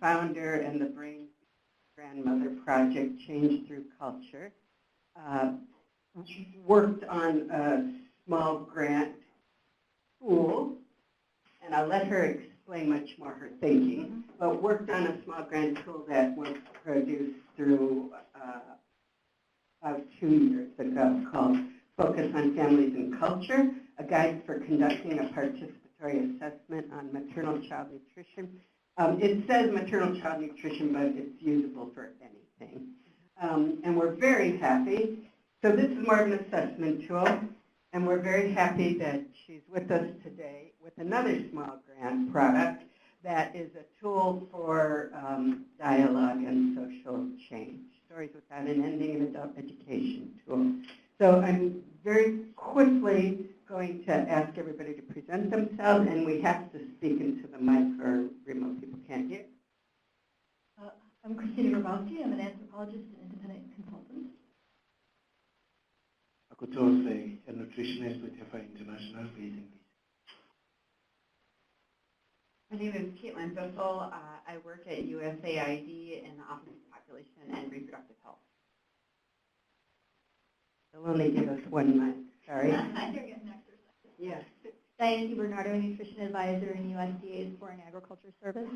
founder and the brain grandmother project, Change Through Culture. Worked on a small grant tool, and I'll let her explain much more her thinking, but worked on a small grant tool that was produced through about 2 years ago called Focus on Families and Culture, a guide for conducting a participatory assessment on maternal child nutrition. It says maternal child nutrition, but it's usable for anything. And we're very happy. So this is more of an assessment tool, and we're very happy that she's with us today with another small grant product that is a tool for dialogue and social change. Stories Without an Ending, an adult education tool. So I'm very quickly going to ask everybody to present themselves, and we have to speak into the mic or remote people can't hear. I'm Christina Grabowski. I'm an anthropologist and independent consultant. Ako Jose, a nutritionist with Hefa International based in DC. My name is Caitlin Bissell. I work at USAID in the Office of Population and Reproductive Health. They'll only give us 1 mic, sorry. You're getting exercise. Yes. Diane DiBernardo, Nutrition Advisor in USDA's Foreign Agriculture Service.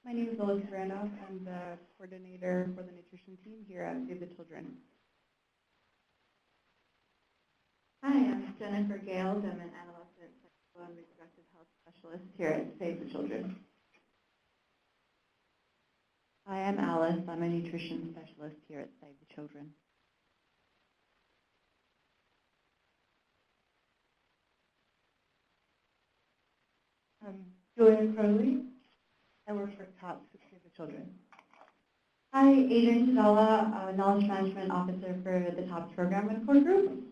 My name is Lois Randolph. I'm the coordinator for the nutrition team here at Save the Children. Hi, I'm Jennifer Gales. I'm an adolescent sexual and reproductive health specialist here at Save the Children. Hi, I'm Alice. I'm a nutrition specialist here at Save the Children. I'm Julian Crowley. I work for TOPS at Save the Children. Hi, Adrienne Tadala, Knowledge Management Officer for the TOPS Program with Core Group.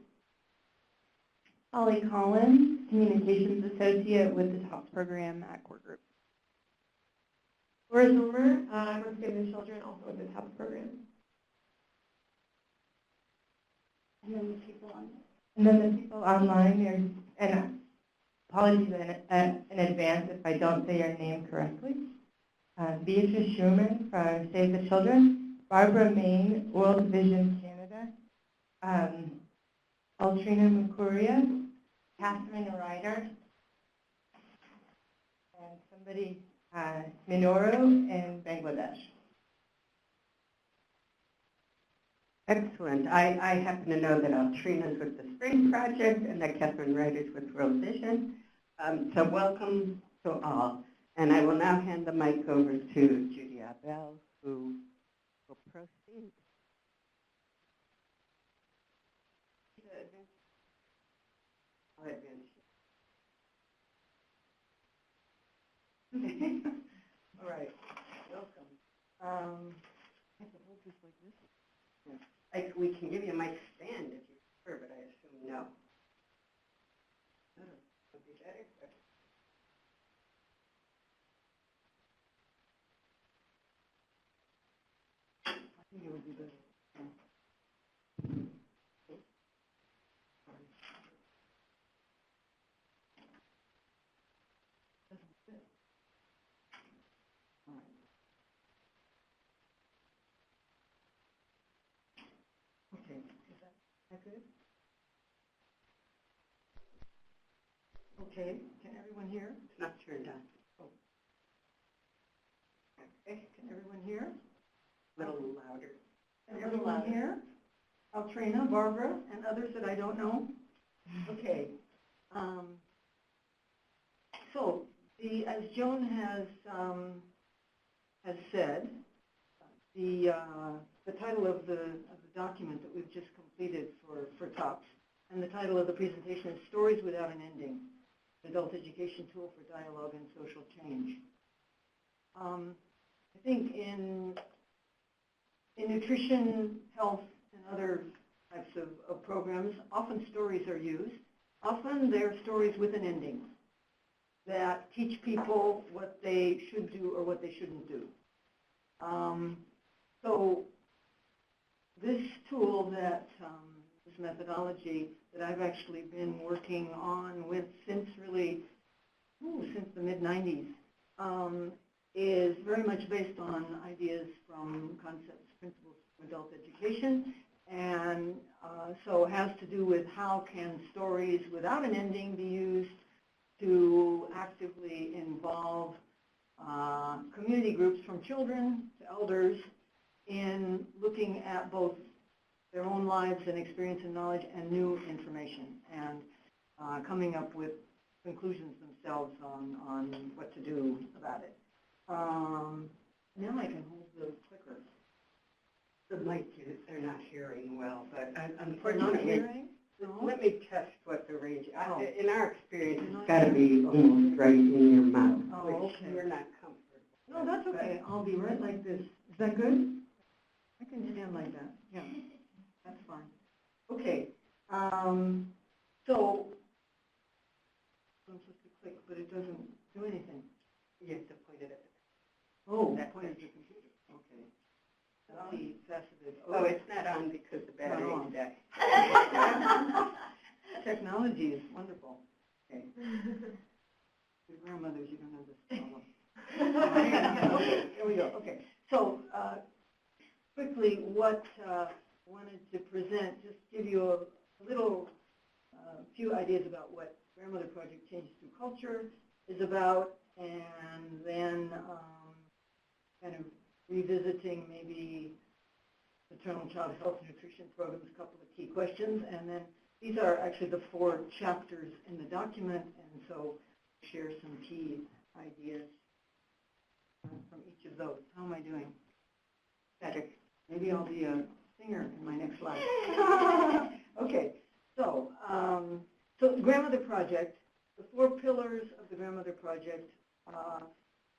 Holly Collins, Communications Associate with the TOPS Program at Core Group. Laura Zoomer, I work for Save the Children, also with the TOPS Program. And then the people on. And then the people online, and apologies in advance if I don't say your name correctly. Beatrice Schumann from Save the Children, Barbara Main, World Vision Canada, Altrina Mukuria, Catherine Ryder, and somebody, Minoru in Bangladesh. Excellent. I happen to know that Altrina's with the Spring Project and that Catherine Ryder's with World Vision. So welcome to all. And I will now hand the mic over to Judy Abel, who will proceed. All right, welcome. I have to hold this like this. Yeah. We can give you a mic stand if you prefer, but I assume no. Would be better. I think it would be better. Okay, is that good? Okay, can everyone hear? It's not turned on. Oh. Okay, can everyone hear? A little louder. Can everyone hear? Altrina, Barbara, and others that I don't know? Okay. So, as Joan has said, the title of the document that we've just completed for TOPS, and the title of the presentation is Stories Without an Ending, Adult Education Tool for Dialogue and Social Change. I think in nutrition, health, and other types of programs, often stories are used. Often they're stories with an ending that teach people what they should do or what they shouldn't do. So this tool this methodology that I've actually been working on with since really since the mid-90s, is very much based on ideas from concepts, principles of adult education, and so has to do with how can stories without an ending be used to actively involve community groups from children to elders in looking at both their own lives and experience and knowledge and new information, and coming up with conclusions themselves on what to do about it. Now I can hold the clicker. The mic, they're not hearing well, but They're not unfortunately, hearing? No? let me test what the range, Oh. in our experience, You're not it's got to be almost right in your mouth, Oh, which okay. we're not comfortable. No, that's okay. I'll be right like this. Is that good? I can stand like that. Yeah, that's fine. Okay. So I'm supposed to click, but it doesn't do anything. You have to point it at Oh, That's point it. at the computer. Okay. Multifaceted. oh, it's not on because the Not battery on. is dead. Technology is wonderful. Okay. Your grandmothers, you don't understand them. Okay, here we go. Okay. So quickly, what I wanted to present, just give you a little few ideas about what Grandmother Project Changes Through Culture is about, and then kind of revisiting maybe maternal and child health and nutrition programs, a couple of key questions, and then these are actually the 4 chapters in the document, and so share some key ideas from each of those. How am I doing? Better. Maybe I'll be a singer in my next life. Okay, so so the Grandmother Project, the 4 pillars of the Grandmother Project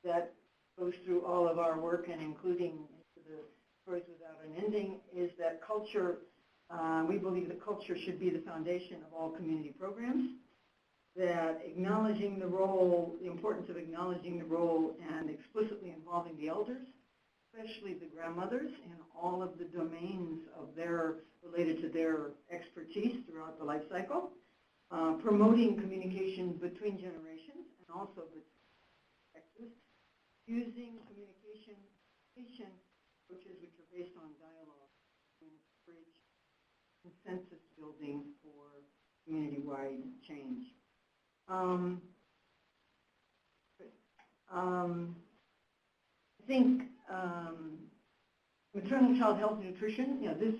that goes through all of our work and including into the Stories Without an Ending is that culture, we believe that culture should be the foundation of all community programs, that acknowledging the role, the importance of acknowledging the role and explicitly involving the elders, especially the grandmothers, in all of the domains of their, related to their expertise throughout the life cycle, promoting communication between generations and also between perspectives, using communication approaches which are based on dialogue to encourage consensus building for community-wide change. I think maternal child health and nutrition, this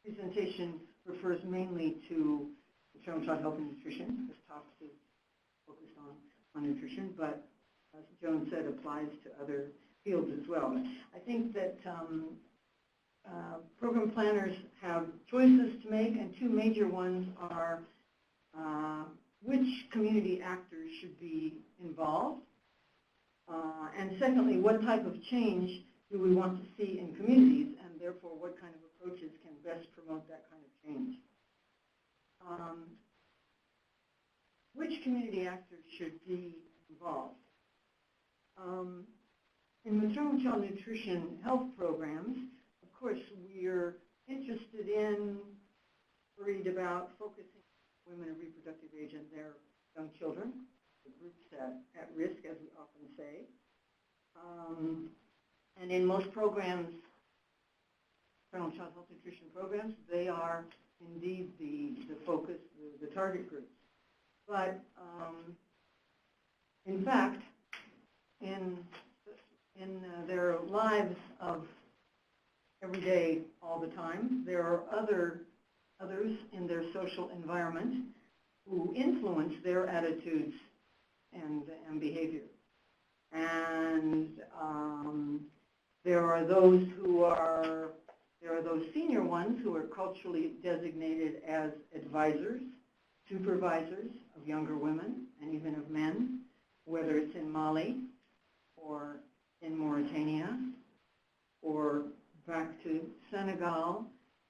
presentation refers mainly to maternal child health and nutrition. This talk is focused on nutrition, but as Joan said, applies to other fields as well. I think that program planners have choices to make, and 2 major ones are which community actors should be involved, and secondly, what type of change do we want to see in communities, and therefore what kind of approaches can best promote that kind of change. Which community actors should be involved? In maternal child nutrition health programs, of course, we're interested in, worried about focusing on women of reproductive age and their young children, the groups at risk, as we often say. And in most programs, maternal child health nutrition programs, they are indeed the focus, the target groups. But in fact, in their lives of every day, all the time, there are others in their social environment who influence their attitudes and behavior. And there are those senior ones who are culturally designated as advisors, supervisors of younger women and even of men, whether it's in Mali or in Mauritania or back to Senegal.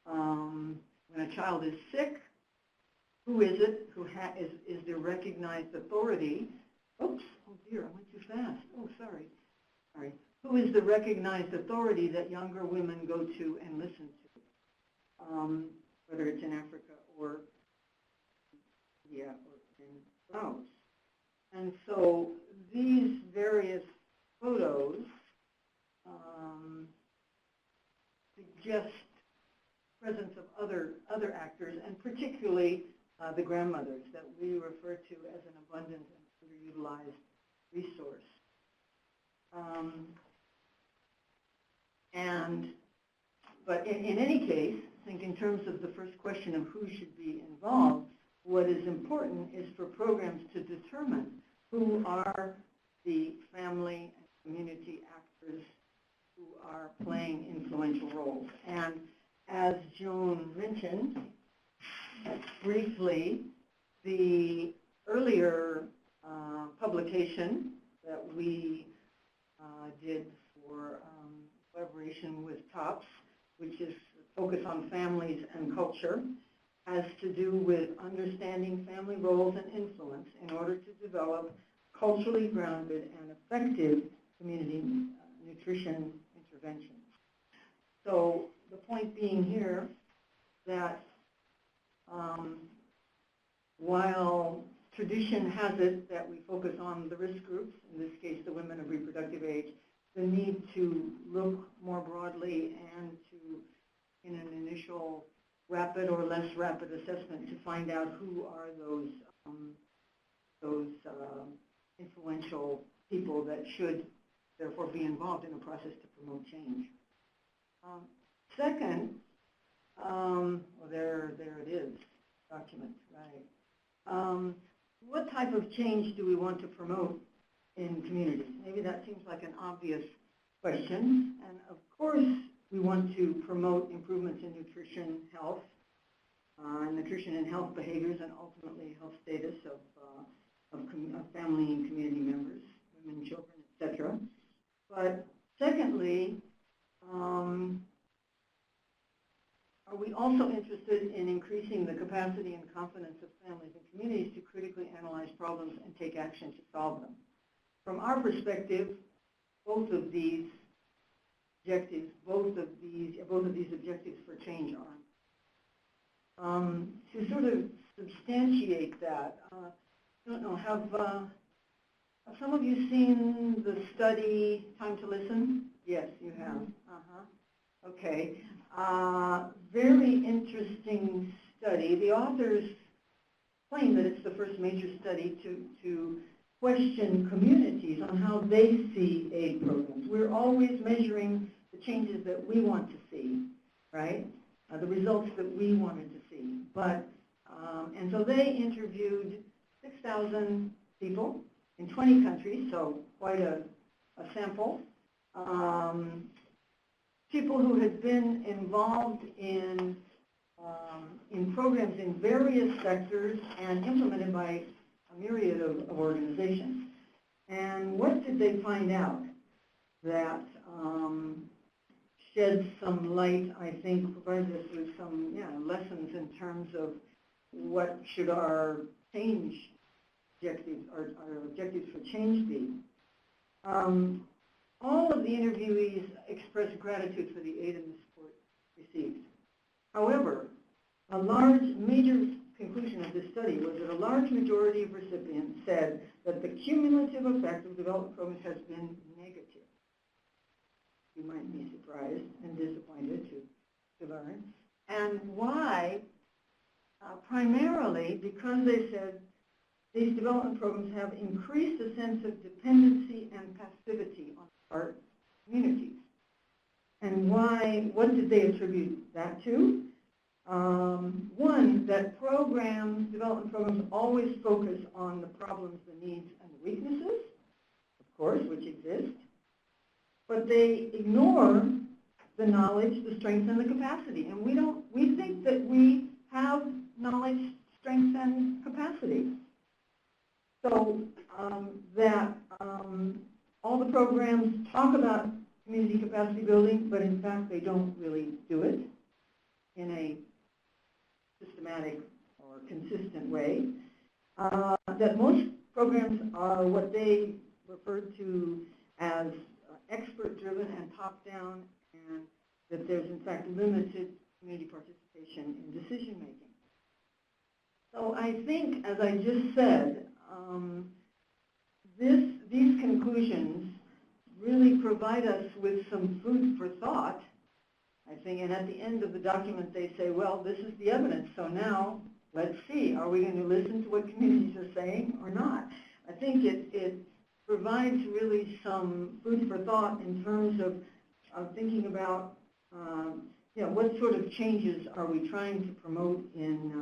When a child is sick, who is it who is the recognized authority? Oops, oh dear, I went too fast. Oh, sorry. Who is the recognized authority that younger women go to and listen to, whether it's in Africa or India or in Laos? And so these various photos suggest presence of other actors, and particularly the grandmothers that we refer to as an abundant and underutilized resource. But in any case, I think in terms of the first question of who should be involved, what is important is for programs to determine who are the family and community actors who are playing influential roles. And as Joan mentioned briefly, the earlier publication that we did for collaboration with TOPS, which is focused on families and culture, has to do with understanding family roles and influence in order to develop culturally grounded and effective community nutrition interventions. So the point being here that while tradition has it that we focus on the risk groups, in this case the women of reproductive age, the need to look more broadly and to, in an initial rapid or less rapid assessment, to find out who are those influential people that should therefore be involved in a process to promote change. Second, well, there it is, document, right. What type of change do we want to promote in communities? Maybe that seems like an obvious question, and of course we want to promote improvements in nutrition, health, nutrition and health behaviors, and ultimately health status of family and community members, women, children, etc. But secondly, are we also interested in increasing the capacity and confidence of families and communities to critically analyze problems and take action to solve them? From our perspective, both of these objectives, both of these objectives for change are. To sort of substantiate that, I don't know, have some of you seen the study Time to Listen? Yes, you have. Okay. Very interesting study. The authors claim that it's the first major study to question communities on how they see aid programs. We're always measuring the changes that we want to see, right? The results that we wanted to see. But, and so they interviewed 6,000 people in 20 countries, so quite a sample. People who had been involved in programs in various sectors and implemented by a myriad of organizations. And what did they find out that shed some light, I think, provides us with some lessons in terms of what should our change objectives, our objectives for change be? All of the interviewees expressed gratitude for the aid and the support received. However, a major conclusion of this study was that a large majority of recipients said that the cumulative effect of development programs has been negative. You might be surprised and disappointed to learn. And why? Primarily because they said these development programs have increased a sense of dependency and passivity on our communities. And why? What did they attribute that to? One, that development programs always focus on the problems, the needs, and the weaknesses, of course, which exist, but they ignore the knowledge, the strength, and the capacity. And we think that we have knowledge, strength, and capacity. So all the programs talk about community capacity building, but in fact they don't really do it in a systematic or consistent way. That most programs are what they refer to as expert-driven and top-down, and that there's in fact limited community participation in decision-making. So I think, as I just said, these conclusions really provide us with some food for thought, I think, and at the end of the document they say, well, this is the evidence, so now let's see, are we going to listen to what communities are saying or not? I think it provides really some food for thought in terms of thinking about what sort of changes are we trying to promote in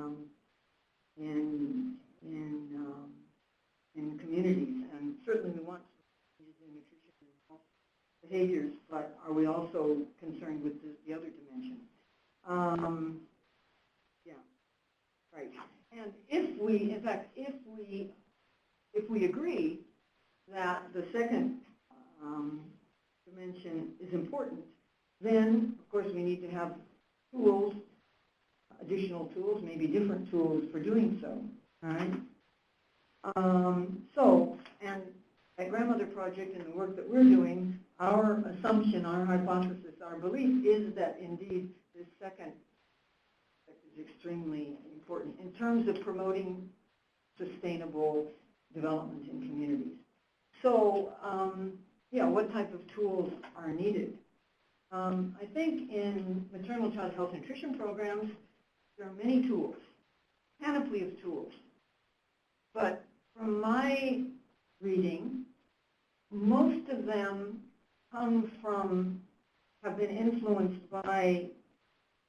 communities, and certainly we want changes in nutrition and health behaviors, but are we also concerned with the other dimension? Yeah, right. And if we agree that the second dimension is important, then of course we need to have tools, additional tools, maybe different tools for doing so. All right. And at Grandmother Project and the work that we're doing, our assumption, our hypothesis, our belief is that indeed this second aspect is extremely important in terms of promoting sustainable development in communities. So, what type of tools are needed? I think in maternal child health nutrition programs, there are many tools, panoply of tools. But from my reading, most of them have been influenced by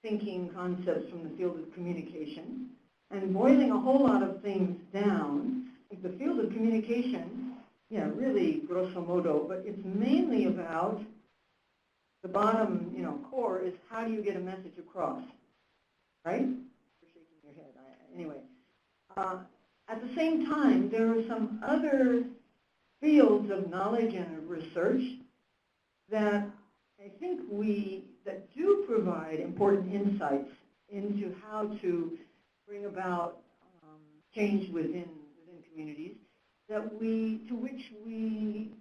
thinking concepts from the field of communication. And boiling a whole lot of things down, the field of communication, really grosso modo, but it's mainly about the bottom, core is how do you get a message across, right? You're shaking your head. Anyway, at the same time, there are some other fields of knowledge and research that I think that do provide important insights into how to bring about change within communities to which we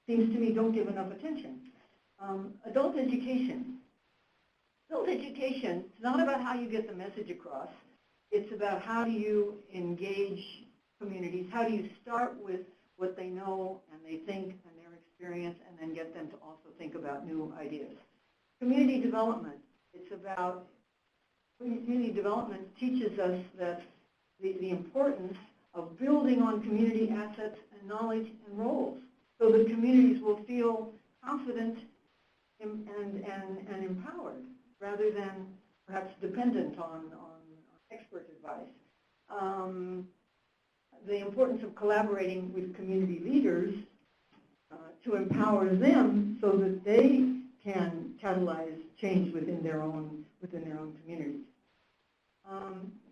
seems to me don't give enough attention. Adult education. Adult education is not about how you get the message across. It's about how do you engage communities, how do you start with what they know and they think and their experience, and then get them to also think about new ideas. Community development. It's about, community development teaches us that the importance of building on community assets and knowledge and roles, so that communities will feel confident and empowered, rather than perhaps dependent on expert advice. The importance of collaborating with community leaders to empower them so that they can catalyze change within their own communities.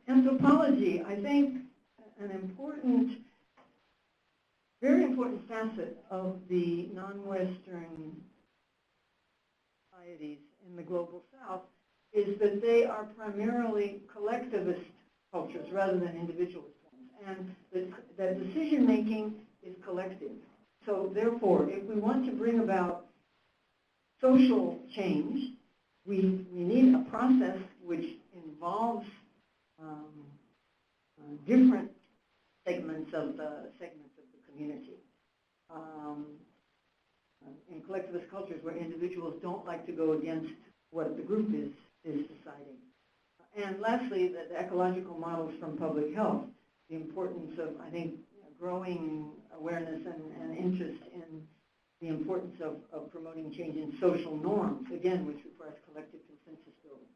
Anthropology, I think, an important, very important facet of the non-Western societies in the global South is that they are primarily collectivist cultures rather than individualist ones, and that decision-making is collective. So therefore, if we want to bring about social change, we need a process which involves different segments of the community. In collectivist cultures where individuals don't like to go against what the group is deciding. And lastly, the ecological models from public health, the importance of, I think, growing awareness and interest in the importance of promoting change in social norms, again, which requires collective consensus building.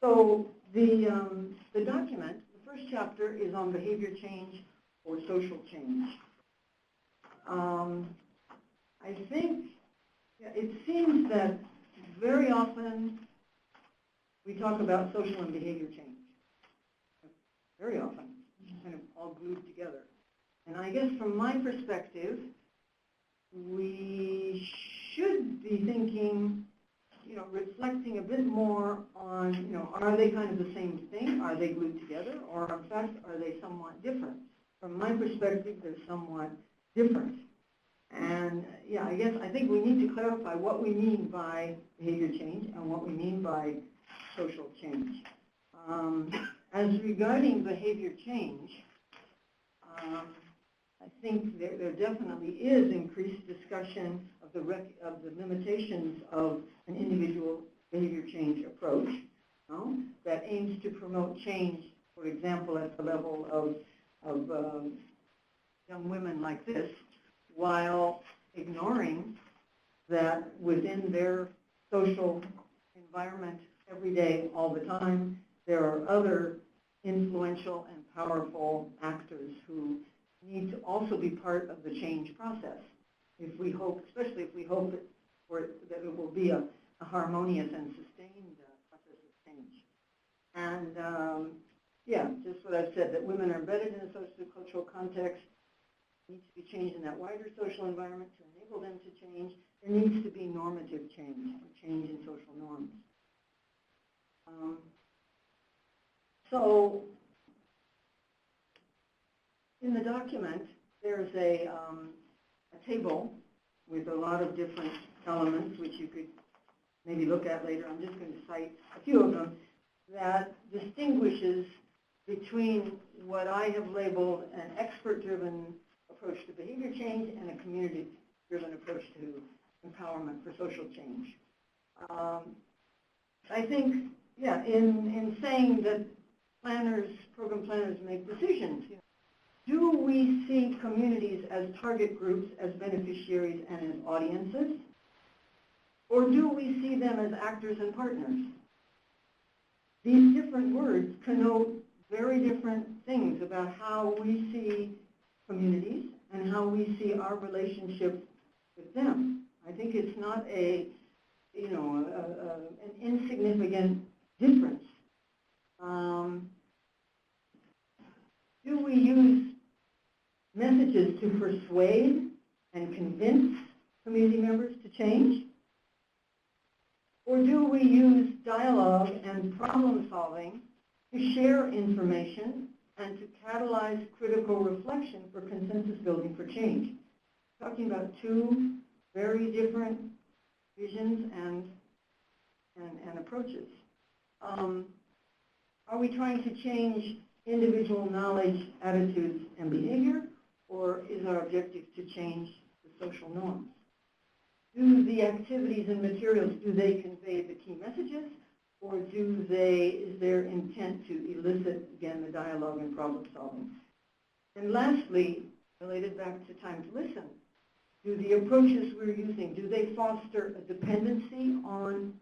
So the document, the first chapter is on behavior change or social change. I think it seems that very often we talk about social and behavior change. Very often, kind of all glued together. And I guess from my perspective, we should be thinking, reflecting a bit more on, are they kind of the same thing? Are they glued together? Or in fact, are they somewhat different? From my perspective, they're somewhat different. And I think we need to clarify what we mean by behavior change and what we mean by social change. As regarding behavior change, I think there definitely is increased discussion of the limitations of an individual behavior change approach, you know, that aims to promote change, for example, at the level of young women like this, while ignoring that within their social environment every day, all the time, there are other influential and powerful actors who need to also be part of the change process. If we hope, especially if we hope that it will be a harmonious and sustained process of change. And yeah, just what I've said, that women are embedded in a socio-cultural context, needs to be changed in that wider social environment to enable them to change. There needs to be normative change, or change in social norms. So in the document, there's a table with a lot of different elements, which you could maybe look at later. I'm just going to cite a few of them that distinguishes between what I have labeled an expert-driven approach to behavior change and a community-driven approach to empowerment for social change. I think, yeah, in saying that program planners make decisions, do we see communities as target groups, as beneficiaries, and as audiences? Or do we see them as actors and partners? These different words connote very different things about how we see communities and how we see our relationship with them. I think it's not an insignificant difference. Do we use messages to persuade and convince community members to change? Or do we use dialogue and problem solving to share information and to catalyze critical reflection for consensus building for change? Talking about two very different visions and approaches. Are we trying to change individual knowledge, attitudes, and behavior, or is our objective to change the social norms? Do the activities and materials, do they convey the key messages, or is their intent to elicit, again, the dialogue and problem solving? And lastly, related back to time to listen, do the approaches we're using, do they foster a dependency on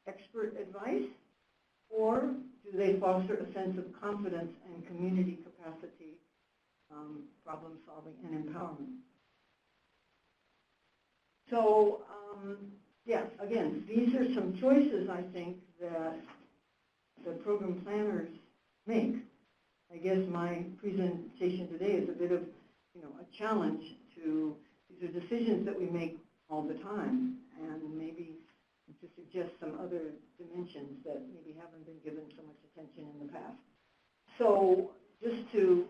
expert advice, or do they foster a sense of confidence and community capacity, problem solving, and empowerment? So, yeah, again, these are some choices, I think, that the program planners make. I guess my presentation today is a bit of, a challenge to, these are decisions that we make all the time, and maybe to suggest some other dimensions that maybe haven't been given so much attention in the past. So just to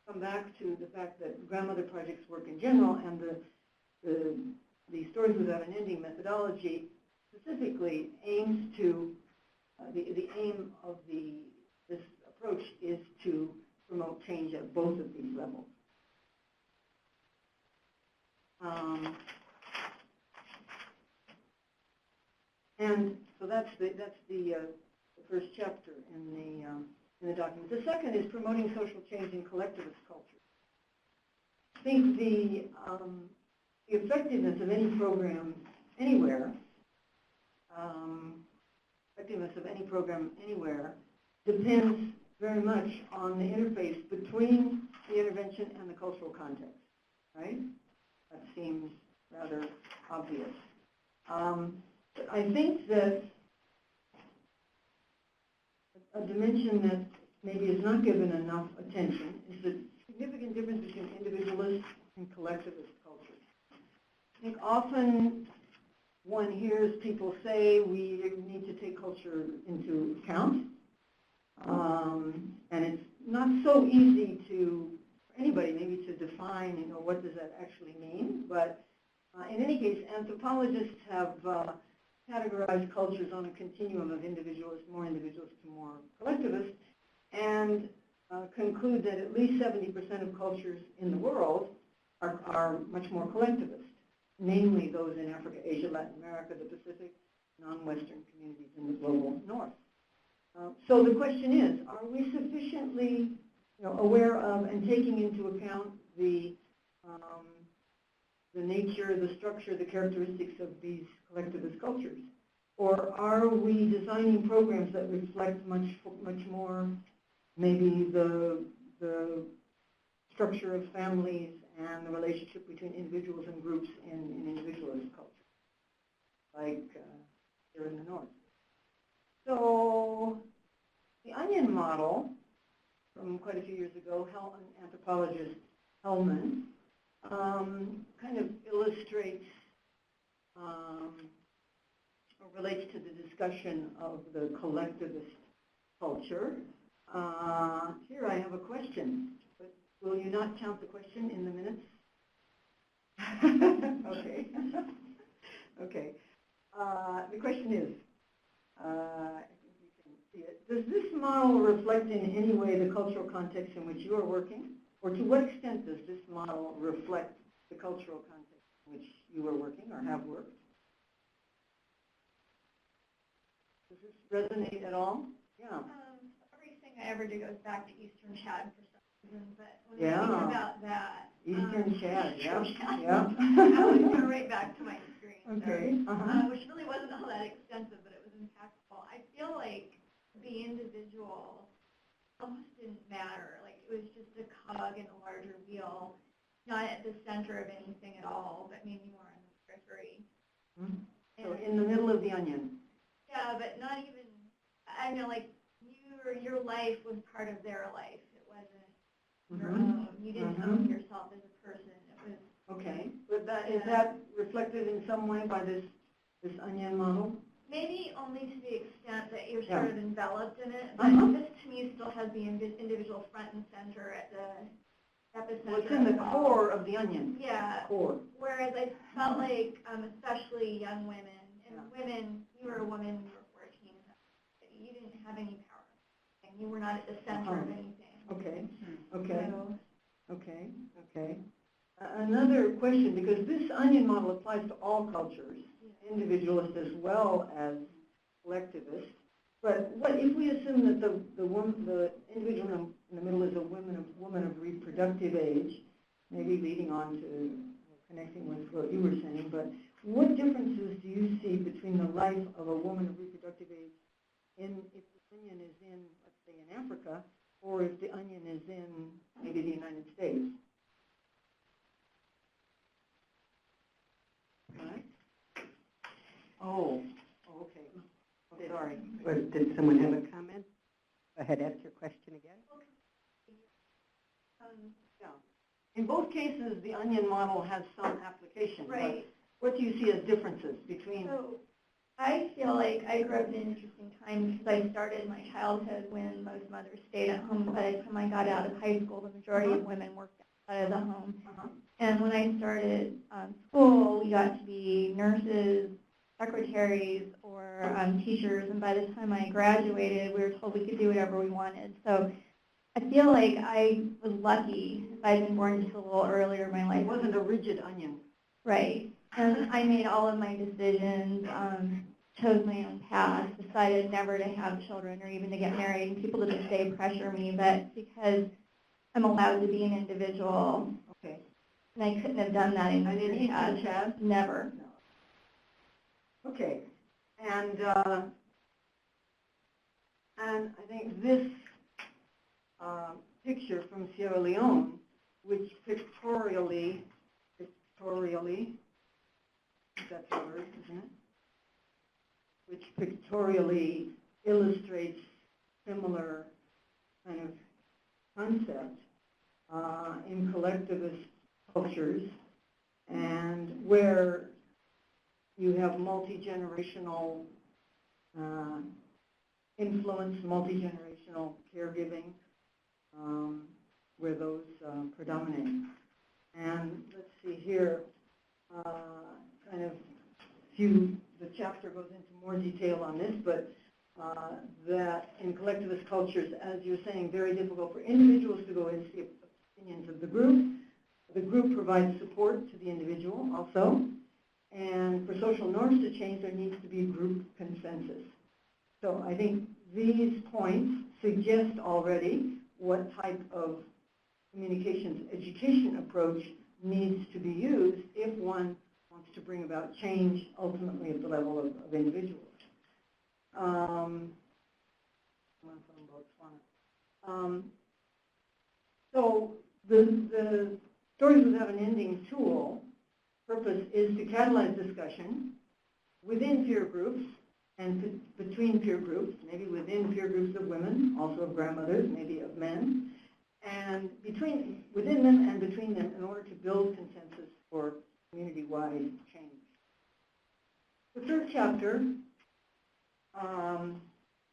come back to the fact that grandmother projects work in general, and the Stories Without an Ending methodology specifically aims to, the aim of this approach is to promote change at both of these levels. And so that's the first chapter in the document. The second is promoting social change in collectivist culture. I think the effectiveness of any program anywhere, depends very much on the interface between the intervention and the cultural context, right? That seems rather obvious. I think that a dimension that maybe is not given enough attention is the significant difference between individualist and collectivist cultures. I think often one hears people say we need to take culture into account, and it's not so easy for anybody maybe to define, what does that actually mean, but in any case, anthropologists have categorized cultures on a continuum of individualist, more individualist to more collectivist, and conclude that at least 70% of cultures in the world are much more collectivist, namely those in Africa, Asia, Latin America, the Pacific, non-Western communities in the global North. So the question is, are we sufficiently aware of and taking into account the nature, the structure, the characteristics of these collectivist cultures? Or are we designing programs that reflect much more maybe the structure of families and the relationship between individuals and groups in individualist culture, like here in the North? So the onion model from quite a few years ago, anthropologist Hellman, kind of illustrates or relates to the discussion of the collectivist culture. Here I have a question, but will you not count the question in the minutes? Okay. Okay. The question is, I think you can see it. Does this model reflect in any way the cultural context in which you are working? Or to what extent does this model reflect the cultural context in which you are working or have worked? Does this resonate at all? Yeah. Everything I ever do goes back to Eastern Chad for some reason, but when Yeah. I think about that, Eastern Chad, yeah. Yeah. I was going right back to my experience Okay. there, which really wasn't all that extensive, but it was impactful. I feel like the individual almost didn't matter. Like it was just a cog in a larger wheel, not at the center of anything at all, but maybe more on the periphery. Mm-hmm. So in the middle of the onion. Yeah, but not even, I know, like your life was part of their life. It wasn't your own. You didn't own yourself as a person. It was. Okay, but is that reflected in some way by this onion model? Maybe only to the extent that you're sort of enveloped in it, but this to me still has the individual front and center at the epicenter. Well, it's in the core of the onion. Yeah. Core. Whereas I felt like, especially young women, and women, you were a woman when you were 14, you didn't have any power. And you were not at the center of anything. Okay, okay, So, okay, okay. Another question, because this onion model applies to all cultures, individualist as well as collectivist. But what if we assume that the individual in the middle is a woman of reproductive age, maybe leading on to connecting with what you were saying, but what differences do you see between the life of a woman of reproductive age if the onion is in, let's say, in Africa, or if the onion is in maybe the United States? Right? Oh, okay. Oh, sorry. Did someone have a comment? Go ahead, ask your question again. Yeah. In both cases, the onion model has some application. right. What do you see as differences between? So I feel like I grew up in an interesting time because I started my childhood when most mothers stayed at home. By the time I got out of high school, the majority of women worked outside of the home. And when I started school, we got to be nurses, secretaries, or teachers. And by the time I graduated, we were told we could do whatever we wanted. So I feel like I was lucky if I'd been born just a little earlier in my life. It wasn't a rigid onion. Right. And I made all of my decisions, chose my own path, decided never to have children or even to get married. And people to this day pressure me, but because I'm allowed to be an individual, Okay. and I couldn't have done that in Eastern Chad? Never. No. Okay. And I think this picture from Sierra Leone, which pictorially, that's a word, isn't it? Which pictorially illustrates similar kind of concept in collectivist cultures, and where you have multi-generational influence, multi-generational caregiving, where those predominate. And let's see here, kind of the chapter goes into more detail on this, but that in collectivist cultures, as you're saying, very difficult for individuals to go into the opinions of the group. The group provides support to the individual also. And for social norms to change, there needs to be group consensus. So I think these points suggest already what type of communications education approach needs to be used if one wants to bring about change ultimately at the level of individuals. So the Stories Without an Ending tool purpose is to catalyze discussion within peer groups and between peer groups, maybe within peer groups of women, also of grandmothers, maybe of men, and within them and between them in order to build consensus for community-wide change. The third chapter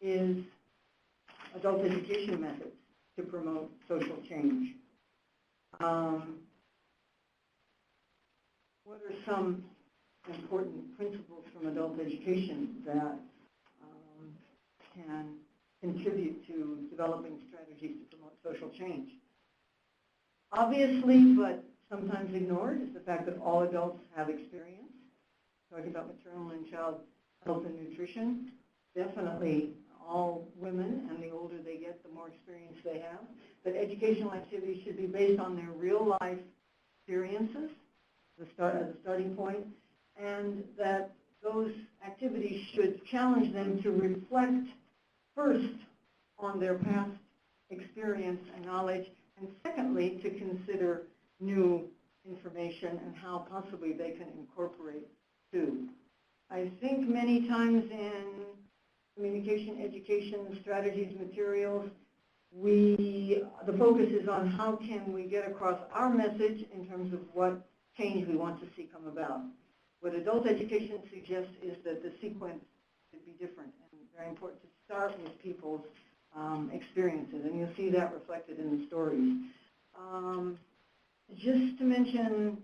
is adult education methods to promote social change. What are some important principles from adult education that can contribute to developing strategies to promote social change? Obviously, but sometimes ignored, is the fact that all adults have experience. Talking about maternal and child health and nutrition, definitely all women, and the older they get, the more experience they have. But educational activities should be based on their real life experiences as a starting point, and that those activities should challenge them to reflect first on their past experience and knowledge, and secondly, to consider new information and how possibly they can incorporate too. I think many times in communication, education, strategies, materials, the focus is on how can we get across our message in terms of what change we want to see come about. What adult education suggests is that the sequence should be different, and very important to start with people's experiences, and you'll see that reflected in the stories. Just to mention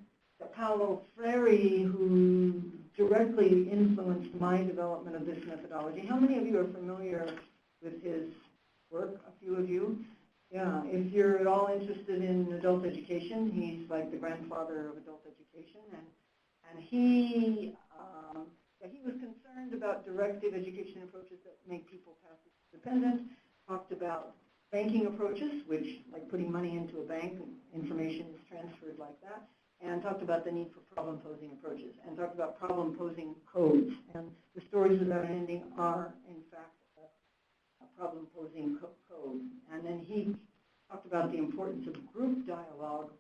Paulo Freire, who directly influenced my development of this methodology. How many of you are familiar with his work? A few of you? Yeah, if you're at all interested in adult education, he's like the grandfather of adult education, and he was concerned about directive education approaches that make people passive dependent, talked about banking approaches, which, like putting money into a bank, information is transferred like that, and talked about the need for problem-posing approaches, and talked about problem-posing codes. And the Stories Without an Ending are, in fact, a problem-posing code. And then he talked about the importance of group dialogue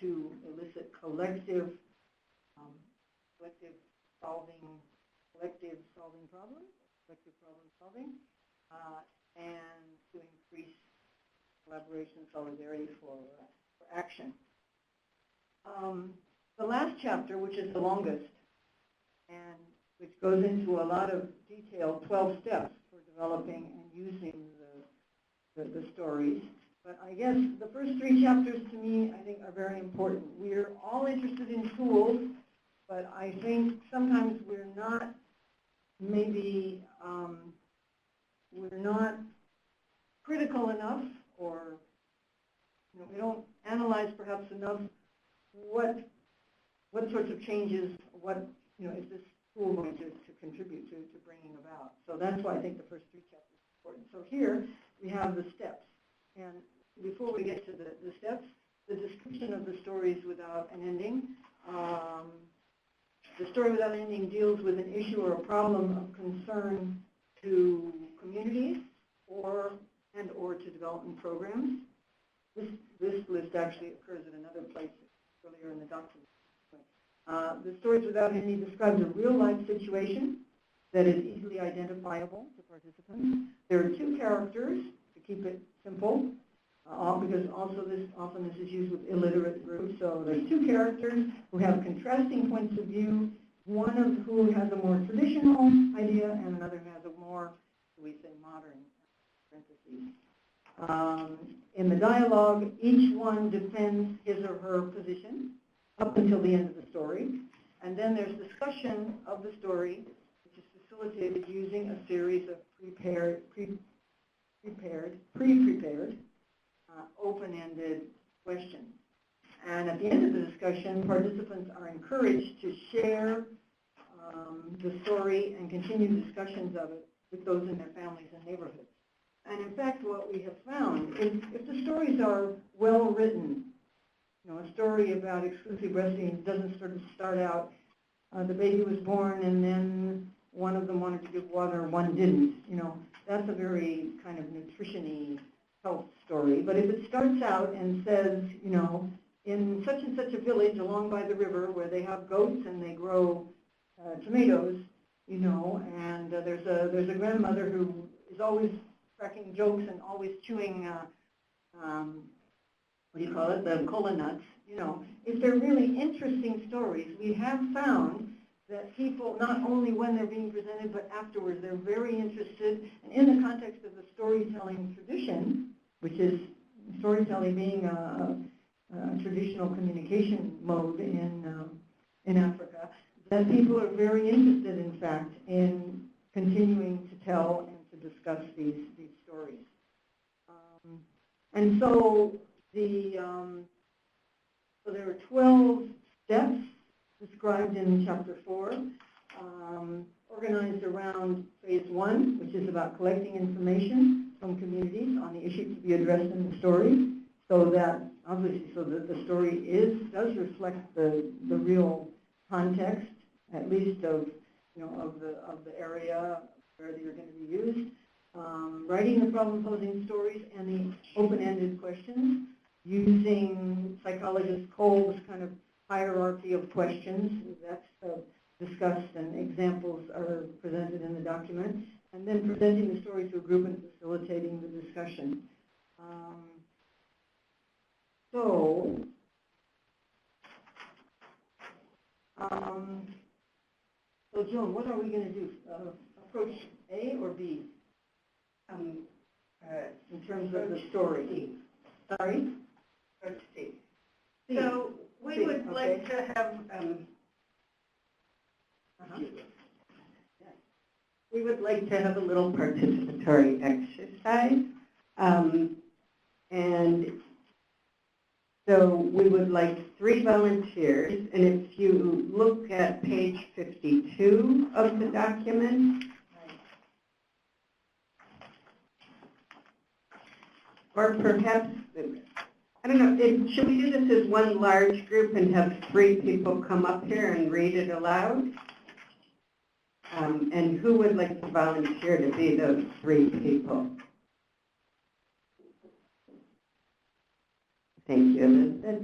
to elicit collective problem solving, and to increase collaboration and solidarity for action. The last chapter, which is the longest, and which goes into a lot of detail, 12 steps for developing and using the stories. But I guess the first 3 chapters to me, I think, are very important. We're all interested in tools, but I think sometimes we're not critical enough, or we don't analyze perhaps enough what sorts of changes, is this tool going to contribute to bringing about. So that's why I think the first 3 chapters are important. So here we have the steps. And before we get to the steps, the description of the Stories Without an Ending. The Story Without an Ending deals with an issue or a problem of concern to communities or to development programs. This list actually occurs in another place earlier in the document. The Stories Without an Ending describes a real-life situation that is easily identifiable to participants. There are 2 characters, to keep it simple, because also often this is used with illiterate groups. So there's 2 characters who have contrasting points of view, one of who has a more traditional idea and another has a more, we say, modern, parentheses. In the dialogue, each one defends his or her position up until the end of the story. And then there's discussion of the story, which is to facilitated using a series of pre-prepared, open-ended questions. And at the end of the discussion, participants are encouraged to share the story and continue discussions of it with those in their families and neighborhoods. And in fact, what we have found is if the stories are well written, a story about exclusive breastfeeding doesn't sort of start out, the baby was born and then one of them wanted to give water, one didn't. That's a very kind of nutrition-y health story. But if it starts out and says, in such and such a village along by the river where they have goats and they grow tomatoes, and there's a grandmother who is always cracking jokes and always chewing, the cola nuts. If they're really interesting stories, we have found that people, not only when they're being presented, but afterwards, they're very interested. And in the context of the storytelling tradition, which is storytelling being a traditional communication mode in Africa, that people are very interested, in fact, in continuing to tell and to discuss these stories. And so so there are 12 steps described in Chapter 4, organized around Phase 1, which is about collecting information from communities on the issues to be addressed in the story, so that the story does reflect the real context, at least of the area where they're going to be used. Writing the problem-posing stories and the open-ended questions, using psychologist Cole's kind of hierarchy of questions. That's discussed and examples are presented in the document. And then presenting the story to a group and facilitating the discussion. So Joan, what are we going to do? Approach A or B? In terms of the story. C. Sorry? Approach C. C. So we would like to have, we would like to have a little participatory exercise. And so we would like 3 volunteers, and if you look at page 52 of the document, or perhaps, I don't know, should we do this as one large group and have 3 people come up here and read it aloud? And who would like to volunteer to be those 3 people? Thank you, Elizabeth.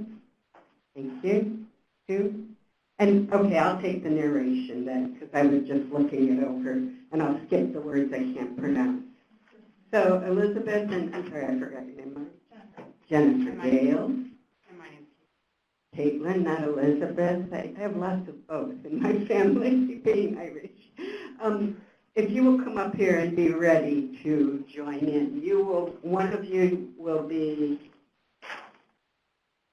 Thank you. 2. And, okay, I'll take the narration then, because I was just looking it over, and I'll skip the words I can't pronounce. So, Elizabeth, and I'm sorry, I forgot your name. Jennifer Gale. And my name's Caitlin, not Elizabeth. I have lots of both in my family, being Irish. If you will come up here and be ready to join in, one of you will be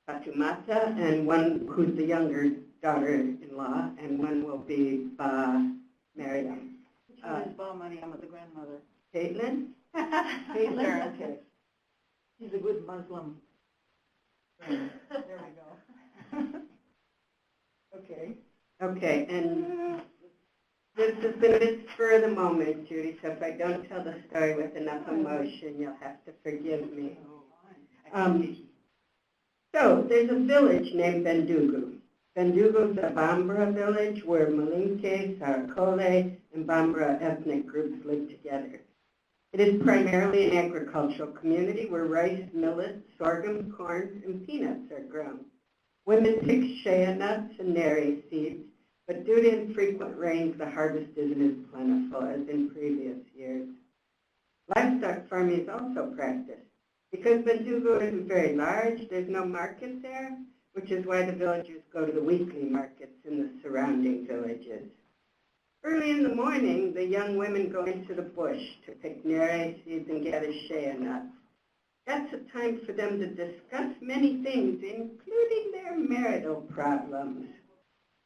Fatumata, and one who's the younger daughter-in-law, and one will be Ba Mariam. Which one is Ba Mariam, the grandmother? Caitlin? Caitlin? Okay. She's a good Muslim. There we go. Okay. Okay, and this has been a bit spur of the moment, Judy, so if I don't tell the story with enough emotion, you'll have to forgive me. So there's a village named Bendugu. Bendugu is a Bambara village where Malinke, Sarakole, and Bambara ethnic groups live together. It is primarily an agricultural community where rice, millet, sorghum, corn, and peanuts are grown. Women pick shea nuts and neri seeds, but due to infrequent rains, the harvest isn't as plentiful as in previous years. Livestock farming is also practiced. Because Bendugu isn't very large, there's no market there, which is why the villagers go to the weekly markets in the surrounding villages. Early in the morning, the young women go into the bush to pick neri seeds and gather shea nuts. That's a time for them to discuss many things, including their marital problems.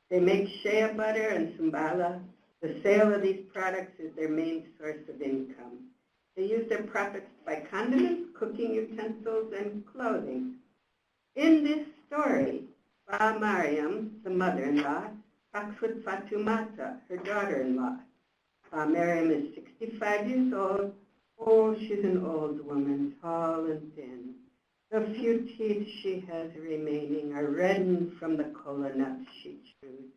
They make shea butter and sumbala, The sale of these products is their main source of income. They use their profits to buy condiments, cooking utensils, and clothing. In this story, Ba Mariam, the mother-in-law, talks with Fatumata, her daughter-in-law. Ba Mariam is 65 years old. Oh, she's an old woman, tall and thin. The few teeth she has remaining are reddened from the cola nuts she chews.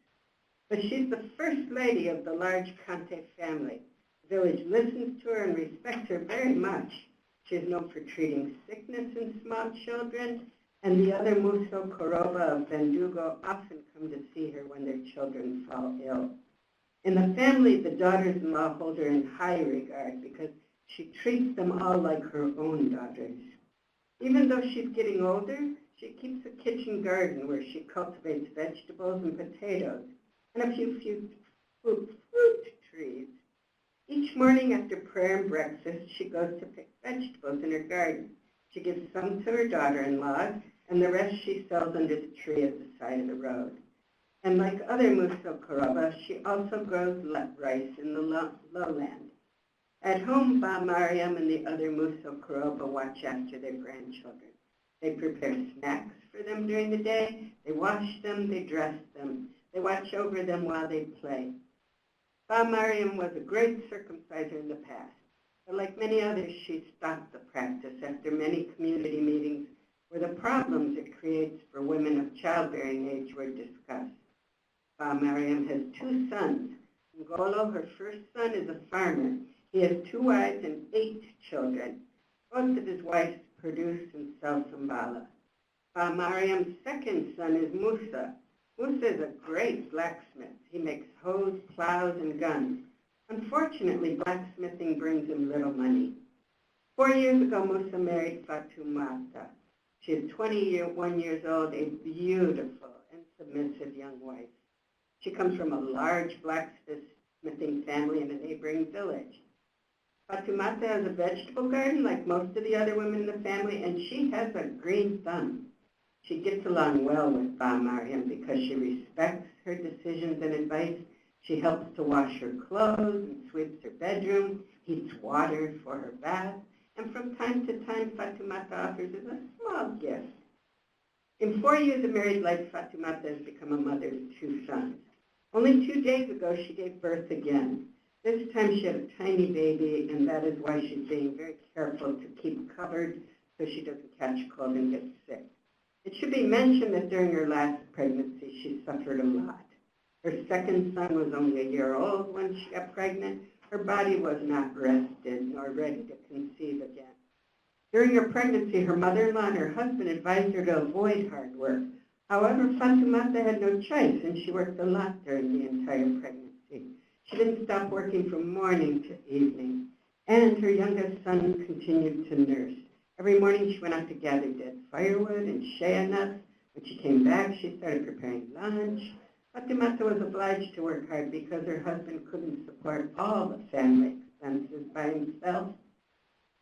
But she's the first lady of the large Kante family. The village listens to her and respects her very much. She is known for treating sickness in small children, and the other Muso Koroba of Bendugo often come to see her when their children fall ill. In the family, the daughters-in-law hold her in high regard because she treats them all like her own daughters. Even though she's getting older, she keeps a kitchen garden where she cultivates vegetables and potatoes and a few fruit trees. Each morning after prayer and breakfast, she goes to pick vegetables in her garden. She gives some to her daughter-in-law, and the rest she sells under the tree at the side of the road. And like other Muso Koroba, she also grows rice in the lowland. At home, Ba Mariam and the other Muso Koroba watch after their grandchildren. They prepare snacks for them during the day. They wash them. They dress them. They watch over them while they play. Ba Mariam was a great circumciser in the past, but like many others, she stopped the practice after many community meetings where the problems it creates for women of childbearing age were discussed. Ba Mariam has 2 sons. Ngolo, her first son, is a farmer. He has 2 wives and 8 children. Both of his wives produce and sell sambala. Ba Mariam's second son is Musa. Musa is a great blacksmith. He makes hoes, plows, and guns. Unfortunately, blacksmithing brings him little money. 4 years ago, Musa married Fatumata. She is 21 years old, a beautiful and submissive young wife. She comes from a large blacksmithing family in a neighboring village. Fatumata has a vegetable garden like most of the other women in the family, and she has a green thumb. She gets along well with Ba Mariam because she respects her decisions and advice. She helps to wash her clothes and sweeps her bedroom, heats water for her bath, and from time to time, Fatumata offers us a small gift. In 4 years of married life, Fatumata has become a mother of 2 sons. Only 2 days ago, she gave birth again. This time she had a tiny baby, and that is why she's being very careful to keep covered so she doesn't catch cold and get sick. It should be mentioned that during her last pregnancy, she suffered a lot. Her second son was only a year old when she got pregnant. Her body was not rested nor ready to conceive again. During her pregnancy, her mother-in-law and her husband advised her to avoid hard work. However, Fatumata had no choice, and she worked a lot during the entire pregnancy. She didn't stop working from morning to evening, and her youngest son continued to nurse. Every morning she went out to gather dead firewood and shea nuts. When she came back, she started preparing lunch. Fatumata was obliged to work hard because her husband couldn't support all the family expenses by himself.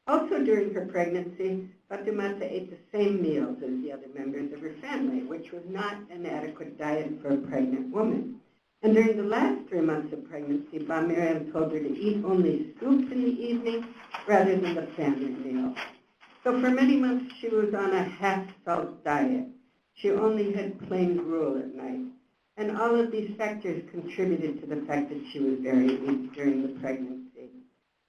Also during her pregnancy, Fatumata ate the same meals as the other members of her family, which was not an adequate diet for a pregnant woman. And during the last 3 months of pregnancy, Ba Mariam told her to eat only soup in the evening rather than the family meal. So for many months, she was on a half-salt diet. She only had plain gruel at night. And all of these factors contributed to the fact that she was very weak during the pregnancy.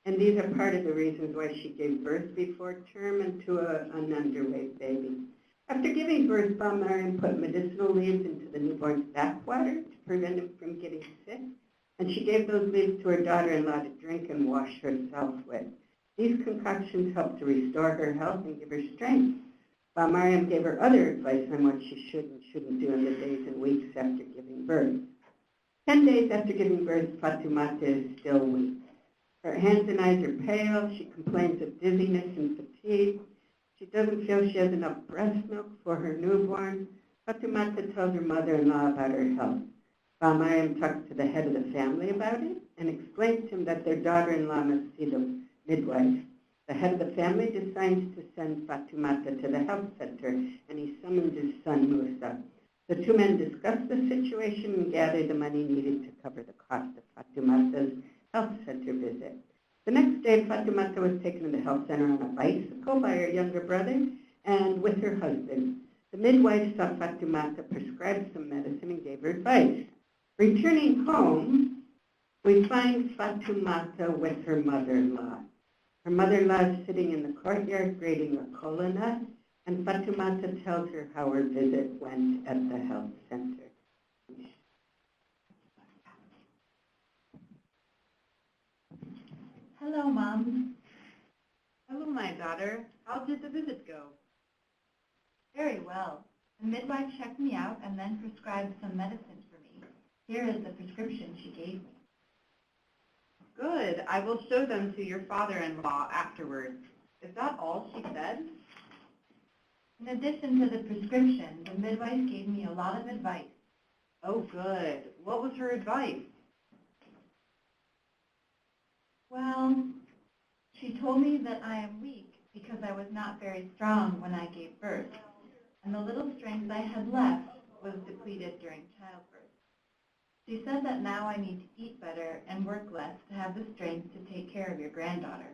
And these are part of the reasons why she gave birth before term and to an underweight baby. After giving birth, Ba Mariam put medicinal leaves into the newborn's bathwater to prevent him from getting sick. And she gave those leaves to her daughter-in-law to drink and wash herself with. These concoctions helped to restore her health and give her strength. Ba Mariam gave her other advice on what she should and shouldn't do in the days and weeks after giving birth. 10 days after giving birth, Fatumata is still weak. Her hands and eyes are pale. She complains of dizziness and fatigue. She doesn't feel she has enough breast milk for her newborn. Fatumata tells her mother-in-law about her health. Ba Mariam talks to the head of the family about it and explains to him that their daughter-in-law must see the midwife. The head of the family decides to send Fatumata to the health center, and he summons his son Musa. The two men discussed the situation and gathered the money needed to cover the cost of Fatumata's health center visit. The next day, Fatumata was taken to the health center on a bicycle by her younger brother and with her husband. The midwife saw Fatumata, prescribed some medicine, and gave her advice. Returning home, we find Fatumata with her mother-in-law. Her mother-in-law is sitting in the courtyard grating a kola nut, and Fatumata tells her how her visit went at the health center. Hello, Mom. Hello, my daughter. How did the visit go? Very well. The midwife checked me out and then prescribed some medicine for me. Here is the prescription she gave me. Good. I will show them to your father-in-law afterwards. Is that all she said? In addition to the prescription, the midwife gave me a lot of advice. Oh, good. What was her advice? Well, she told me that I am weak because I was not very strong when I gave birth, and the little strength I had left was depleted during childbirth. She said that now I need to eat better and work less to have the strength to take care of your granddaughter.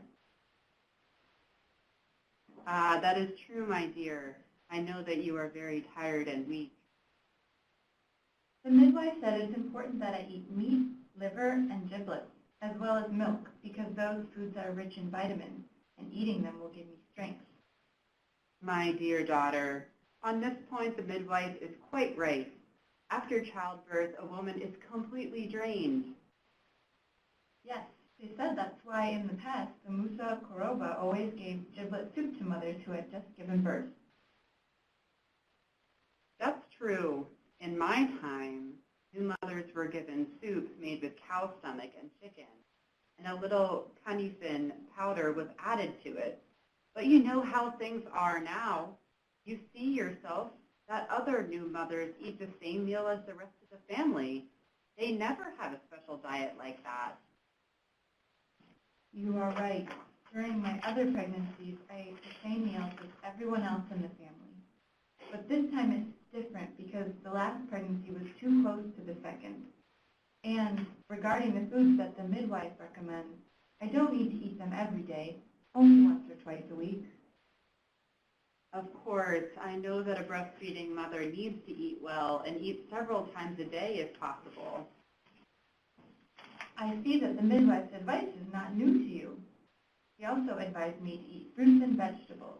That is true, my dear. I know that you are very tired and weak. The midwife said it's important that I eat meat, liver, and giblets, as well as milk, because those foods are rich in vitamins, and eating them will give me strength. My dear daughter, on this point the midwife is quite right. After childbirth, a woman is completely drained. Yes, she said that's why in the past the Musa Koroba always gave giblet soup to mothers who had just given birth. That's true. In my time, new mothers were given soups made with cow stomach and chicken, and a little kanifin powder was added to it. But you know how things are now. You see yourself that other new mothers eat the same meal as the rest of the family. They never have a special diet like that. You are right. During my other pregnancies, I ate the same meals as everyone else in the family. But this time it's different because the last pregnancy was too close to the second. And regarding the foods that the midwife recommends, I don't need to eat them every day, only once or twice a week. Of course, I know that a breastfeeding mother needs to eat well and eat several times a day if possible. I see that the midwife's advice is not new to you. She also advised me to eat fruits and vegetables.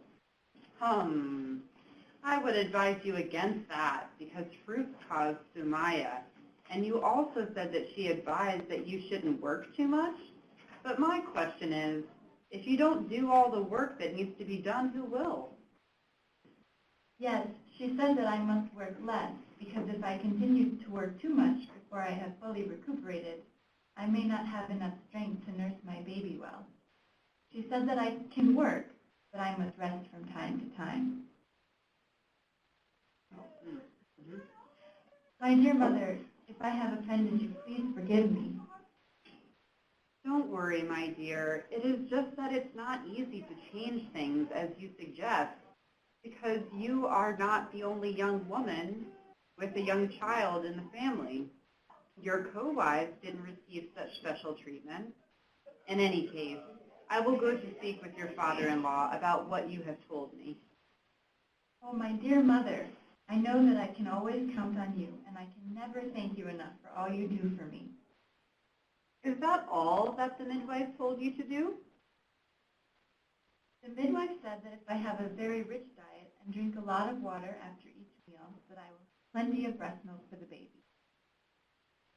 I would advise you against that because fruits cause sumaya. And you also said that she advised that you shouldn't work too much. But my question is, if you don't do all the work that needs to be done, who will? Yes, she said that I must work less because if I continue to work too much before I have fully recuperated, I may not have enough strength to nurse my baby well. She said that I can work, but I must rest from time to time. My dear mother, if I have offended you, please forgive me. Don't worry, my dear. It is just that it's not easy to change things as you suggest, because you are not the only young woman with a young child in the family. Your co-wives didn't receive such special treatment. In any case, I will go to speak with your father-in-law about what you have told me. Oh, my dear mother, I know that I can always count on you, and I can never thank you enough for all you do for me. Is that all that the midwife told you to do? The midwife said that if I have a very rich diet and drink a lot of water after each meal, that I will have plenty of breast milk for the baby.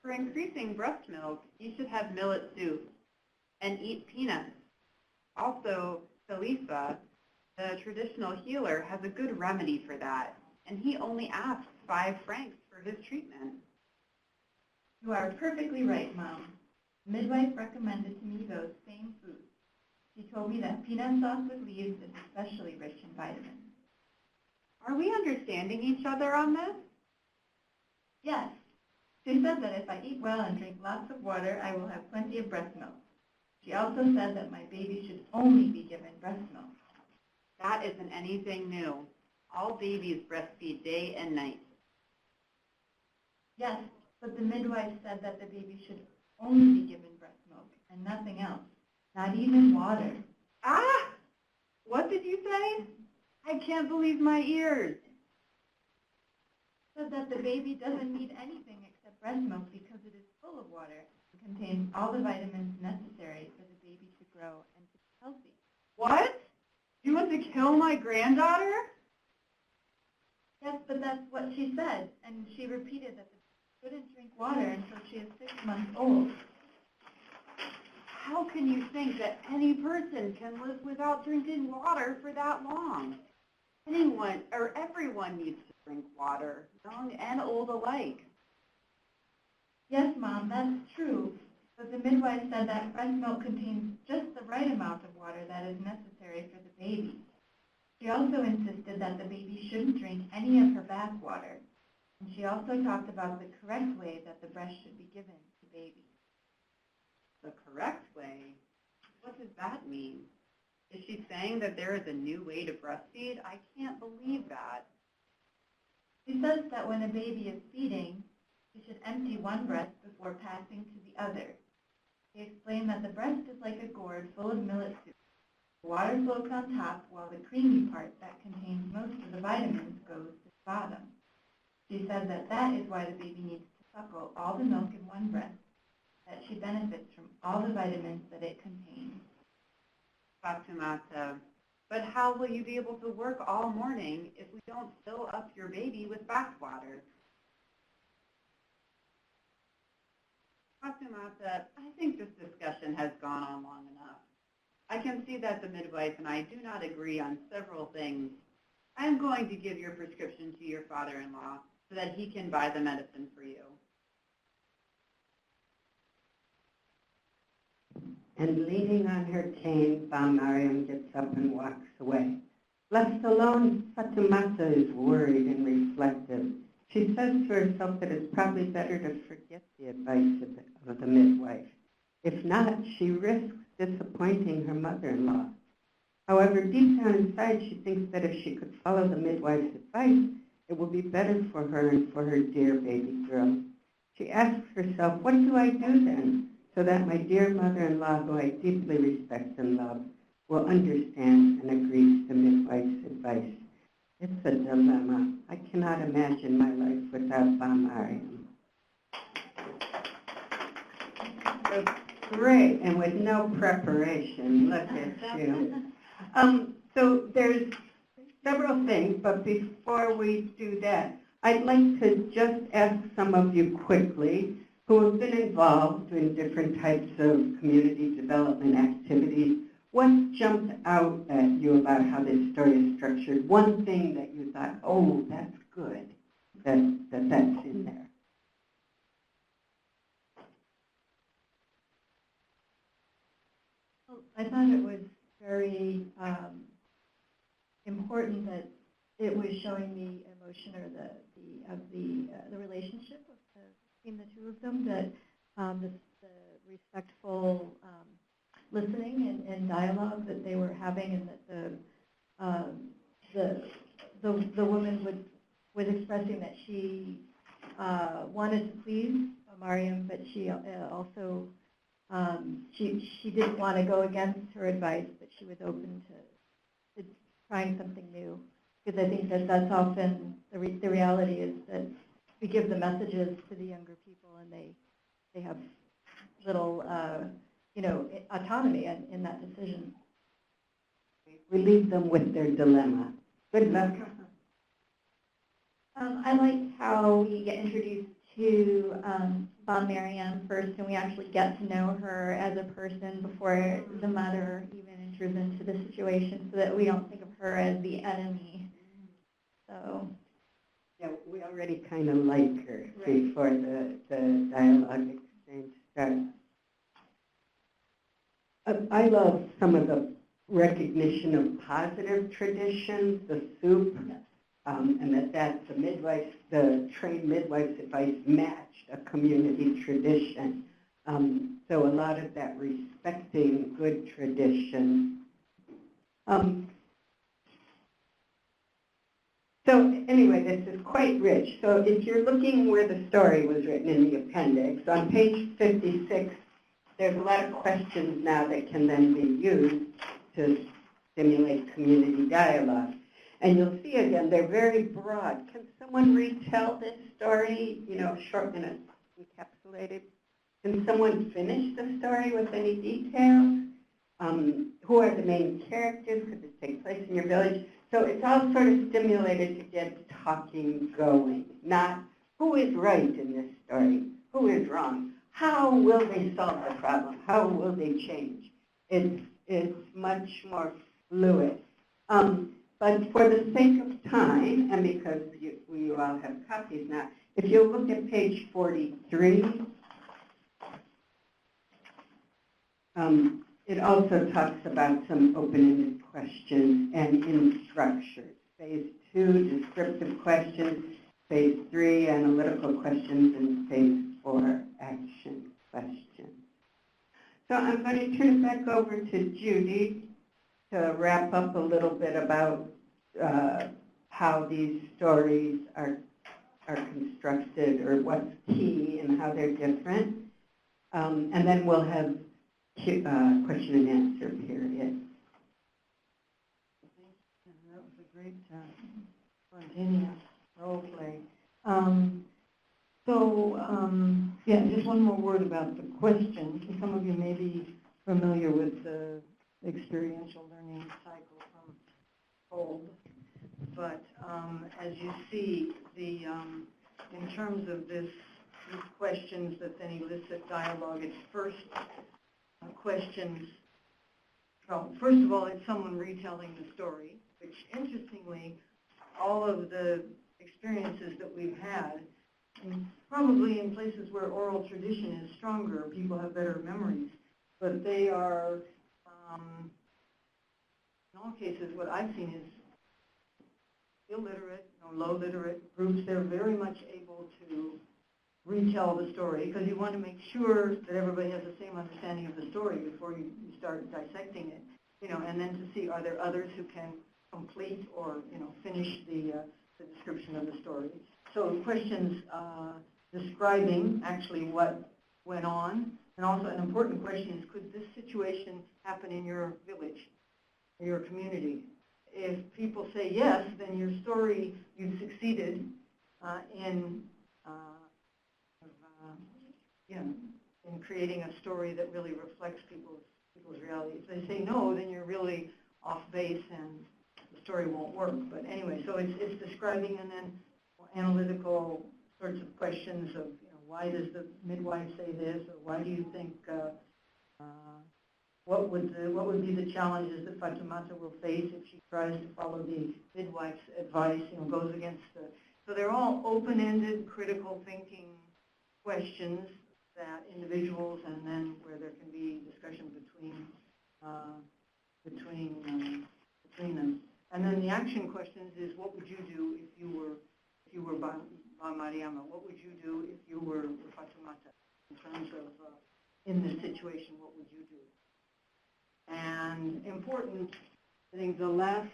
For increasing breast milk, you should have millet soup and eat peanuts. Also, Khalifa, the traditional healer, has a good remedy for that, and he only asks 5 francs for his treatment. You are perfectly right, Mom. The midwife recommended to me those same foods. She told me that peanut sauce with leaves is especially rich in vitamins. Are we understanding each other on this? Yes. She said that if I eat well and drink lots of water, I will have plenty of breast milk. She also said that my baby should only be given breast milk. That isn't anything new. All babies breastfeed day and night. Yes, but the midwife said that the baby should only be given breast milk and nothing else, not even water. Ah! What did you say? I can't believe my ears. Said that the baby doesn't need anything except breast milk because it is full of water and contains all the vitamins necessary for the baby to grow and to be healthy. What? You want to kill my granddaughter? Yes, but that's what she said, and she repeated that the baby shouldn't drink water until she is 6 months old. How can you think that any person can live without drinking water for that long? Anyone or everyone needs to drink water, young and old alike. Yes, Mom, that's true, but the midwife said that breast milk contains just the right amount of water that is necessary for the baby. She also insisted that the baby shouldn't drink any of her bath water, and she also talked about the correct way that the breast should be given to baby. The correct way? What does that mean? Is she saying that there is a new way to breastfeed? I can't believe that. She says that when a baby is feeding, you should empty one breast before passing to the other. She explained that the breast is like a gourd full of millet soup. The water floats on top while the creamy part that contains most of the vitamins goes to the bottom. She said that that is why the baby needs to suckle all the milk in one breast, that she benefits from all the vitamins that it contains. Fatumata, but how will you be able to work all morning if we don't fill up your baby with bathwater? Fatumata, I think this discussion has gone on long enough. I can see that the midwife and I do not agree on several things. I am going to give your prescription to your father-in-law so that he can buy the medicine for you. And leaning on her cane, Mariam gets up and walks away. Left alone, Fatumata is worried and reflective. She says to herself that it's probably better to forget the advice of the midwife. If not, she risks disappointing her mother-in-law. However, deep down inside, she thinks that if she could follow the midwife's advice, it will be better for her and for her dear baby girl. She asks herself, what do I do then, so that my dear mother-in-law, who I deeply respect and love, will understand and agree to the midwife's advice? It's a dilemma. I cannot imagine my life without Mariam. Great, and with no preparation. Look at you. So there's several things, but before we do that, I'd like to just ask some of you quickly who have been involved in different types of community development activities. What jumped out at you about how this story is structured? One thing that you thought, oh, that's good, that's in there. I thought it was very important that it was showing the emotion or the relationship between the two of them, that the respectful listening and dialogue that they were having, and that the woman was expressing that she wanted to please Mariam, but she also she didn't want to go against her advice, but she was open to trying something new. Because I think that that's often the reality is that we give the messages to the younger people, and they have little autonomy in that decision. We leave them with their dilemma. Good luck. I liked how we get introduced to Mariam first, and we actually get to know her as a person before the mother even enters into the situation, so that we don't think of her as the enemy. So. Yeah, we already kind of like her before the dialogue exchange starts. I love some of the recognition of positive traditions, the soup, and that the trained midwife's advice matched a community tradition. So a lot of that respecting good tradition. So anyway, this is quite rich. So if you're looking where the story was written in the appendix, on page 56, there's a lot of questions now that can then be used to stimulate community dialogue. And you'll see again, they're very broad. Can someone retell this story, short and encapsulated? Can someone finish the story with any details? Who are the main characters? Could this take place in your village? So it's all sort of stimulated to get talking going, not who is right in this story, who is wrong, how will they solve the problem, how will they change. It's much more fluid. But for the sake of time, and because we all have copies now, if you look at page 43, it also talks about some open-ended questions and in structure. Phase 2, descriptive questions. Phase 3, analytical questions. And Phase 4, action questions. So I'm going to turn it back over to Judy to wrap up a little bit about how these stories are constructed or what's key and how they're different. And then we'll have question and answer period. That was a great spontaneous role play. Yeah, just one more word about the questions. Some of you may be familiar with the experiential learning cycle from Fold. But as you see, in terms of these questions that then elicit dialogue, it's first questions. Well, first of all, it's someone retelling the story, which interestingly, all of the experiences that we've had, and probably in places where oral tradition is stronger, people have better memories, but they are, in all cases, what I've seen is illiterate or low literate groups. They're very much able to retell the story because you want to make sure that everybody has the same understanding of the story before you start dissecting it, and then to see are there others who can complete or, finish the description of the story. So questions describing actually what went on, and also an important question is, could this situation happen in your village, or your community? If people say yes, then your story, you've succeeded in creating a story that really reflects people's reality. If they say no, then you're really off base and the story won't work. But anyway, so it's describing and then analytical sorts of questions of, why does the midwife say this, or why do you think, what would be the challenges that Fatimata will face if she tries to follow the midwife's advice, goes against the, so they're all open-ended, critical thinking questions that individuals, and then where there can be discussion between them. And then the action questions is, what would you do if you were Ba Mariama? What would you do if you were Fatimata? In terms of, in this situation, what would you do? And important, I think the last,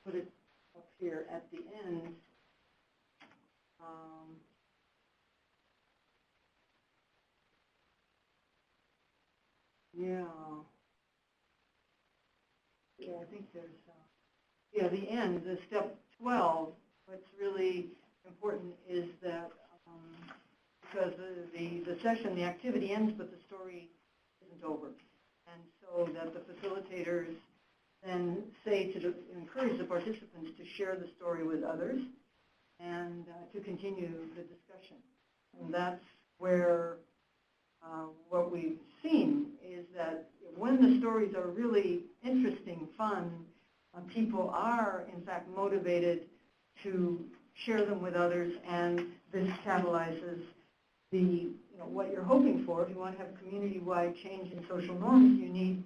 put it up here at the end, I think there's, the end, the step 12, what's really important is that, because the session, the activity ends, but the story isn't over. And so that the facilitators then say encourage the participants to share the story with others and to continue the discussion. And that's where what we've seen is that when the stories are really interesting, fun, people are, in fact, motivated to share them with others, and this catalyzes the, what you're hoping for. If you want to have community-wide change in social norms, you need,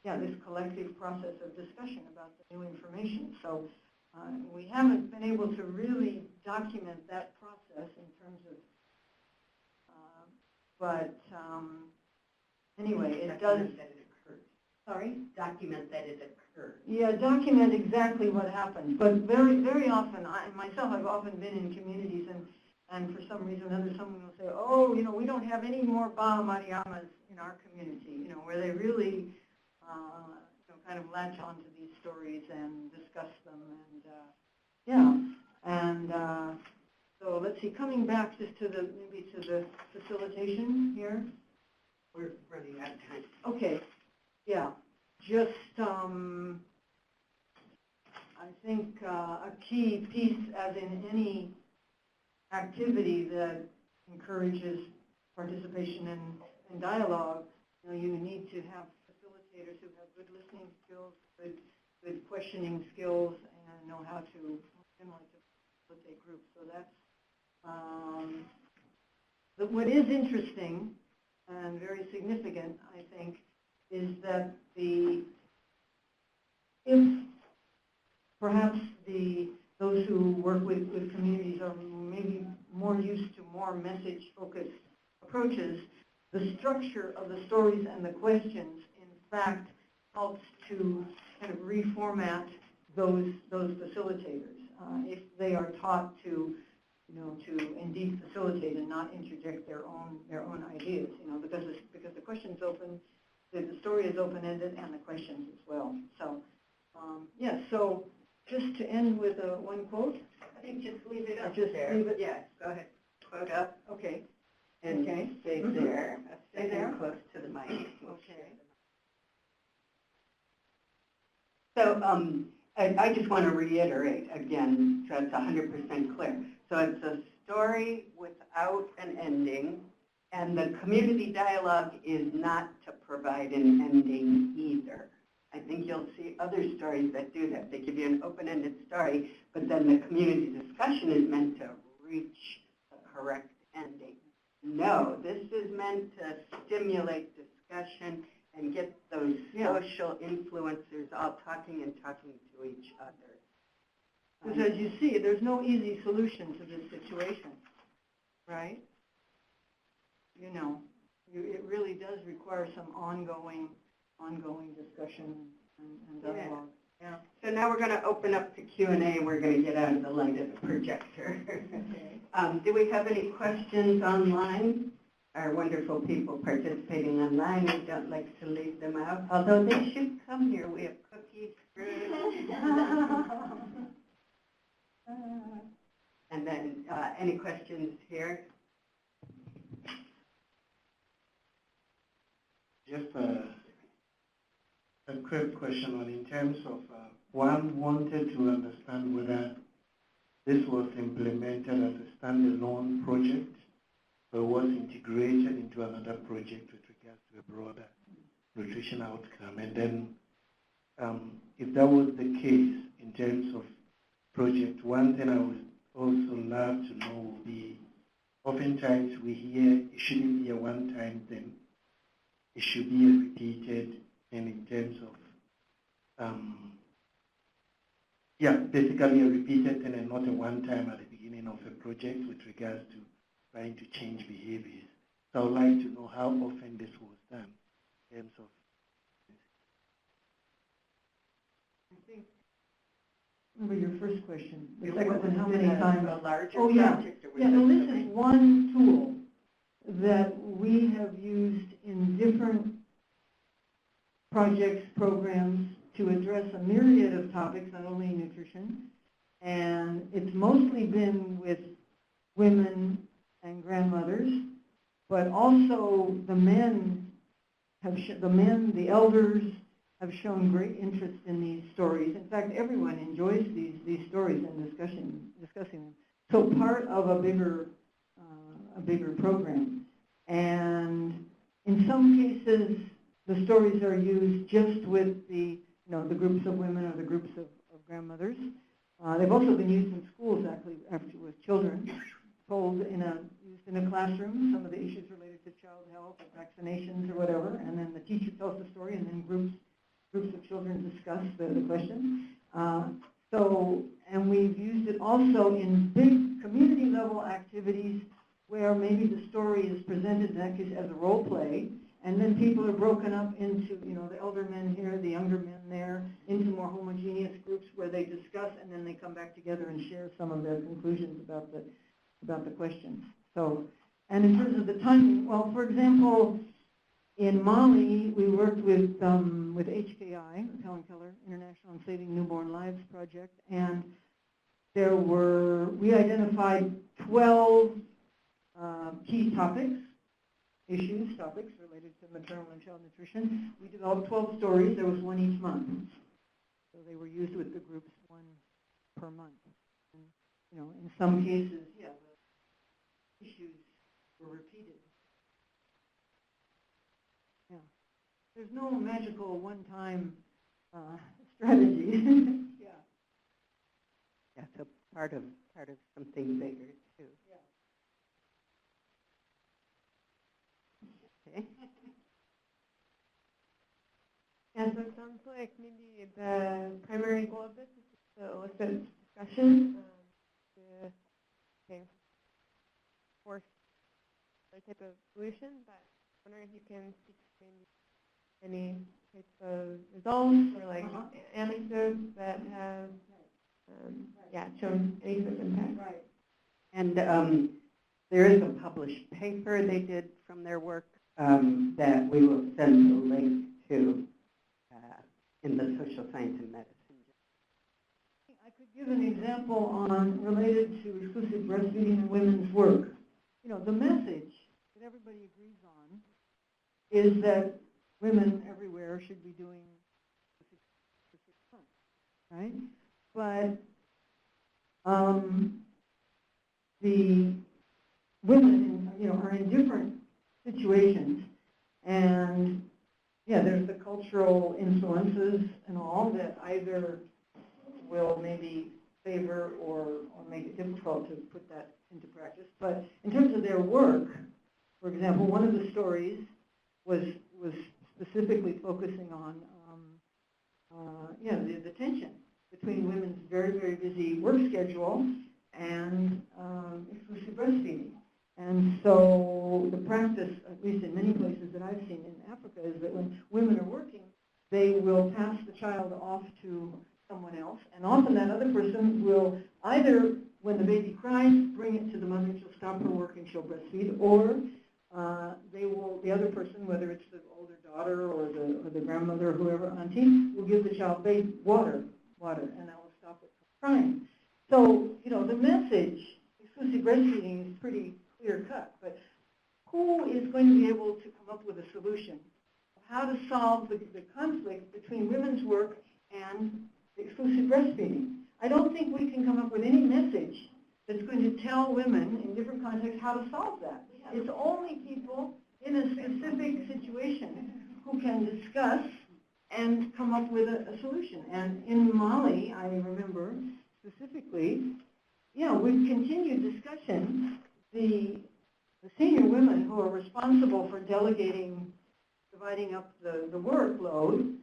this collective process of discussion about the new information. So we haven't been able to really document that process in terms of, but anyway, it does. Sorry? Document that it occurred. Yeah, document exactly what happened. But very, very often, I've often been in communities, and for some reason or another, someone will say, oh, we don't have any more Ba Mariamas in our community, where they really, kind of latch onto these stories and discuss them. So let's see, coming back just to the facilitation here. We're running out of time. Okay, yeah, just, I think a key piece, as in any activity that encourages participation and dialogue, you need to have facilitators who have good listening skills, good questioning skills, and know how to facilitate groups. So that's what is interesting and very significant, I think, is that if perhaps those who work with communities are maybe more used to more message-focused approaches, the structure of the stories and the questions, in fact, helps to kind of reformat those facilitators. If they are taught to indeed facilitate and not interject their own ideas, because the question's open, the story is open-ended, and the questions as well. So, yes. So, just to end with one quote. I think just leave it up Just there. leave it. Yes, go ahead. Quote up. Okay. And Okay. stay there. Stay there. Close to the mic. Okay. So I just want to reiterate again, so it's 100% clear. So it's a story without an ending, and the community dialogue is not to provide an ending either. I think you'll see other stories that do that. They give you an open-ended story, but then the community discussion is meant to reach the correct ending. No, this is meant to stimulate discussion and get those social influencers all talking to each other. Because as you see, there's no easy solution to this situation, right? It really does require some ongoing discussion and dialogue. Yeah. So now we're going to open up to Q&A, and we're going to get out of the light of the projector. Okay. Do we have any questions online? Our wonderful people participating online, we don't like to leave them out, although they should come here. We have cookies, fruit. And then any questions here? Just a quick question in terms of one wanted to understand whether this was implemented as a standalone project or was integrated into another project with regards to a broader nutrition outcome. And then if that was the case in terms of project, one thing I would also love to know would be, oftentimes we hear it shouldn't be a one-time thing. It should be a repeated thing in terms of, basically a repeated thing and not a one-time at the beginning of a project with regards to trying to change behaviors. So I would like to know how often this was done in terms of. I think, remember your first question. The It second was one, how many a times? larger Oh, yeah. project, or was Yeah, it no, this something? is one tool that we have used in different projects, programs, to address a myriad of topics, not only nutrition. And it's mostly been with women and grandmothers, but also the men the elders have shown great interest in these stories. In fact, everyone enjoys these stories and discussing them. So part of a bigger program. And in some cases, the stories are used just with the groups of women or the groups of grandmothers. They've also been used in schools, actually with children, used in a classroom, some of the issues related to child health or vaccinations or whatever, and then the teacher tells the story, and then groups of children discuss the question. And we've used it also in big community-level activities where maybe the story is presented in that case as a role play, And then people are broken up into, the elder men here, the younger men there, into more homogeneous groups where they discuss, and then they come back together and share some of their conclusions about the questions. So, and in terms of the timing, well, for example, in Mali, we worked with HKI, Helen Keller International and Saving Newborn Lives Project, and we identified 12 key topics related to maternal and child nutrition. We developed 12 stories. There was one each month. So they were used with the groups, one per month. And, in some cases, the issues were repeated. Yeah. There's no magical one-time strategy. Yeah. Yeah, so part of something bigger too. Yeah. Okay. Yeah, so it sounds like maybe the primary goal of this is to elicit discussion to force a type of solution, but I'm wondering if you can speak to maybe any types of results or like anecdotes that have shown any sort of impact. Right. And there is a published paper they did from their work that we will send a link to in the Social Science and Medicine. I could give an example related to exclusive breastfeeding and women's work. The message that everybody agrees on is that women everywhere should be doing for 6 months, right? But the women, are in different situations, and there's the cultural influences and all that either will maybe favor or make it difficult to put that into practice. But in terms of their work, for example, one of the stories was specifically focusing on the tension between women's very, very busy work schedule and exclusive breastfeeding. And so the practice, at least in many places that I've seen in Africa, is that when women are working, they will pass the child off to someone else, and often that other person will either, when the baby cries, bring it to the mother, she'll stop her work and she'll breastfeed, or the other person, whether it's the older daughter or the grandmother or whoever, auntie, will give the child baby water, and that will stop it from crying. So, the message, exclusive breastfeeding, is pretty clear-cut, but who is going to be able to come up with a solution of how to solve the conflict between women's work and exclusive breastfeeding? I don't think we can come up with any message that's going to tell women in different contexts how to solve that. It's only people in a specific situation who can discuss and come up with a solution. And in Mali, I remember specifically, we've continued discussion. The senior women who are responsible for dividing up the workload,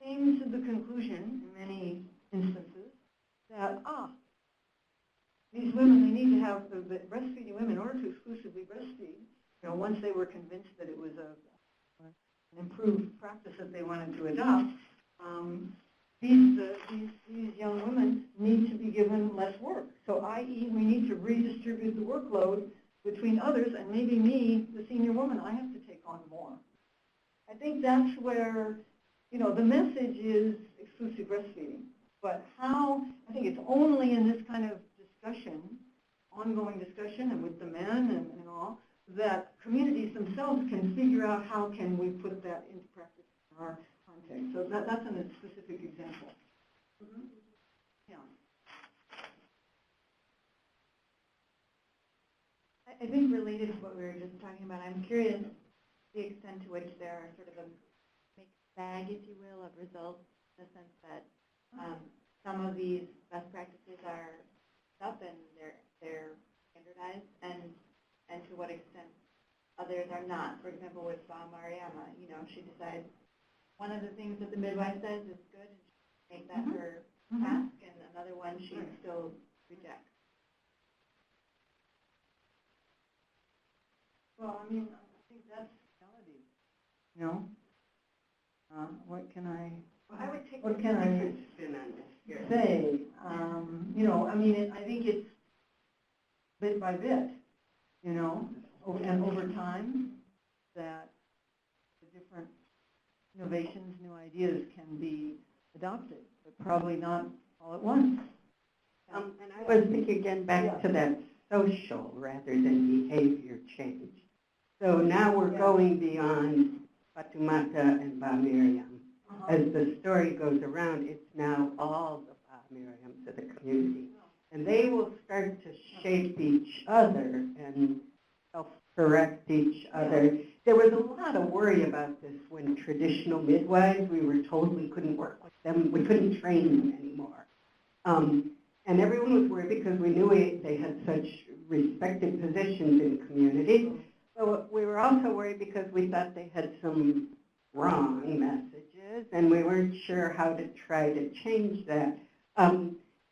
came to the conclusion in many instances that, these women, they need to have the breastfeeding women in order to exclusively breastfeed. Once they were convinced that it was an improved practice that they wanted to adopt, these young women need to be given less work. So, i.e., we need to redistribute the workload between others, and maybe me, the senior woman, I have to take on more. I think that's where, the message is exclusive breastfeeding. But how, I think it's only in this kind of discussion, ongoing discussion, and with the men and all, that communities themselves can figure out how can we put that into practice in our context. So that's a specific example. Mm-hmm. Yeah. I think related to what we were just talking about, I'm curious the extent to which there are sort of a mixed bag, if you will, of results, in the sense that some of these best practices are up and they're standardized, and to what extent others are not. For example, with Mariama, she decides one of the things that the midwife says is good, and she makes that her task, and another one she still rejects. Well, I think that's reality. you know? What can I Well, I would take What a can I different spin on this here. say? You know, I mean, I think it's bit by bit, you know, and over time that the different innovations, new ideas can be adopted, but probably not all at once. And I was thinking again back to that social rather than behavior change. So now we're going beyond Fatumata and Ba Miriam. As the story goes around, it's now all the Ba Miriams of the community. And they will start to shape each other and self-correct each other. There was a lot of worry about this when traditional midwives, we were told we couldn't work with them, we couldn't train them anymore. And everyone was worried because we knew they had such respected positions in the community. But we were also worried because we thought they had some wrong messages, and we weren't sure how to try to change that.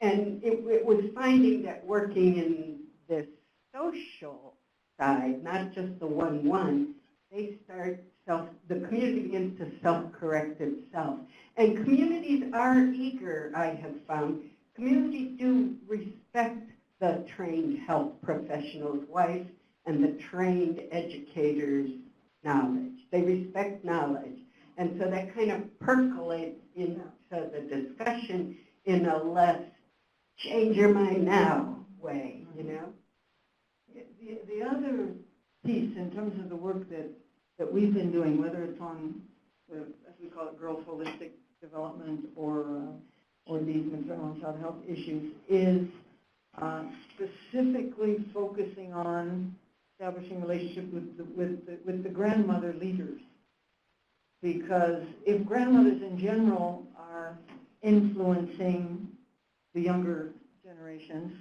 And it was finding that working in this social side, not just the one-one, the community begins to self-correct itself. And communities are eager, I have found. Communities do respect the trained health professional's wife and the trained educator's knowledge. They respect knowledge. And so that kind of percolates into the discussion in a less change your mind now way, you know? The other piece in terms of the work that we've been doing, whether it's on, as we call it, girls' holistic development or these maternal and child health issues, is specifically focusing on establishing relationship with the grandmother leaders. Because if grandmothers in general are influencing the younger generations,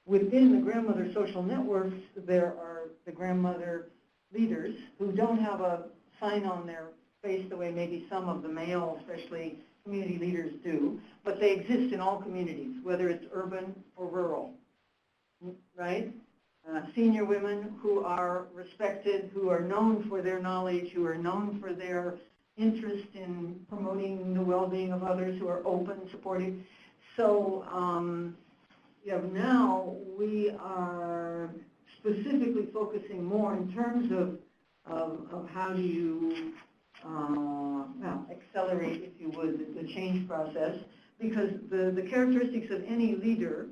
within the grandmother social networks, there are the grandmother leaders who don't have a sign on their face the way maybe some of the male, especially community leaders do, but they exist in all communities, whether it's urban or rural, right? Senior women who are respected, who are known for their knowledge, who are known for their interest in promoting the well-being of others, who are open, supportive. So now we are specifically focusing more in terms of how do you accelerate, if you would, the change process, because the characteristics of any leader,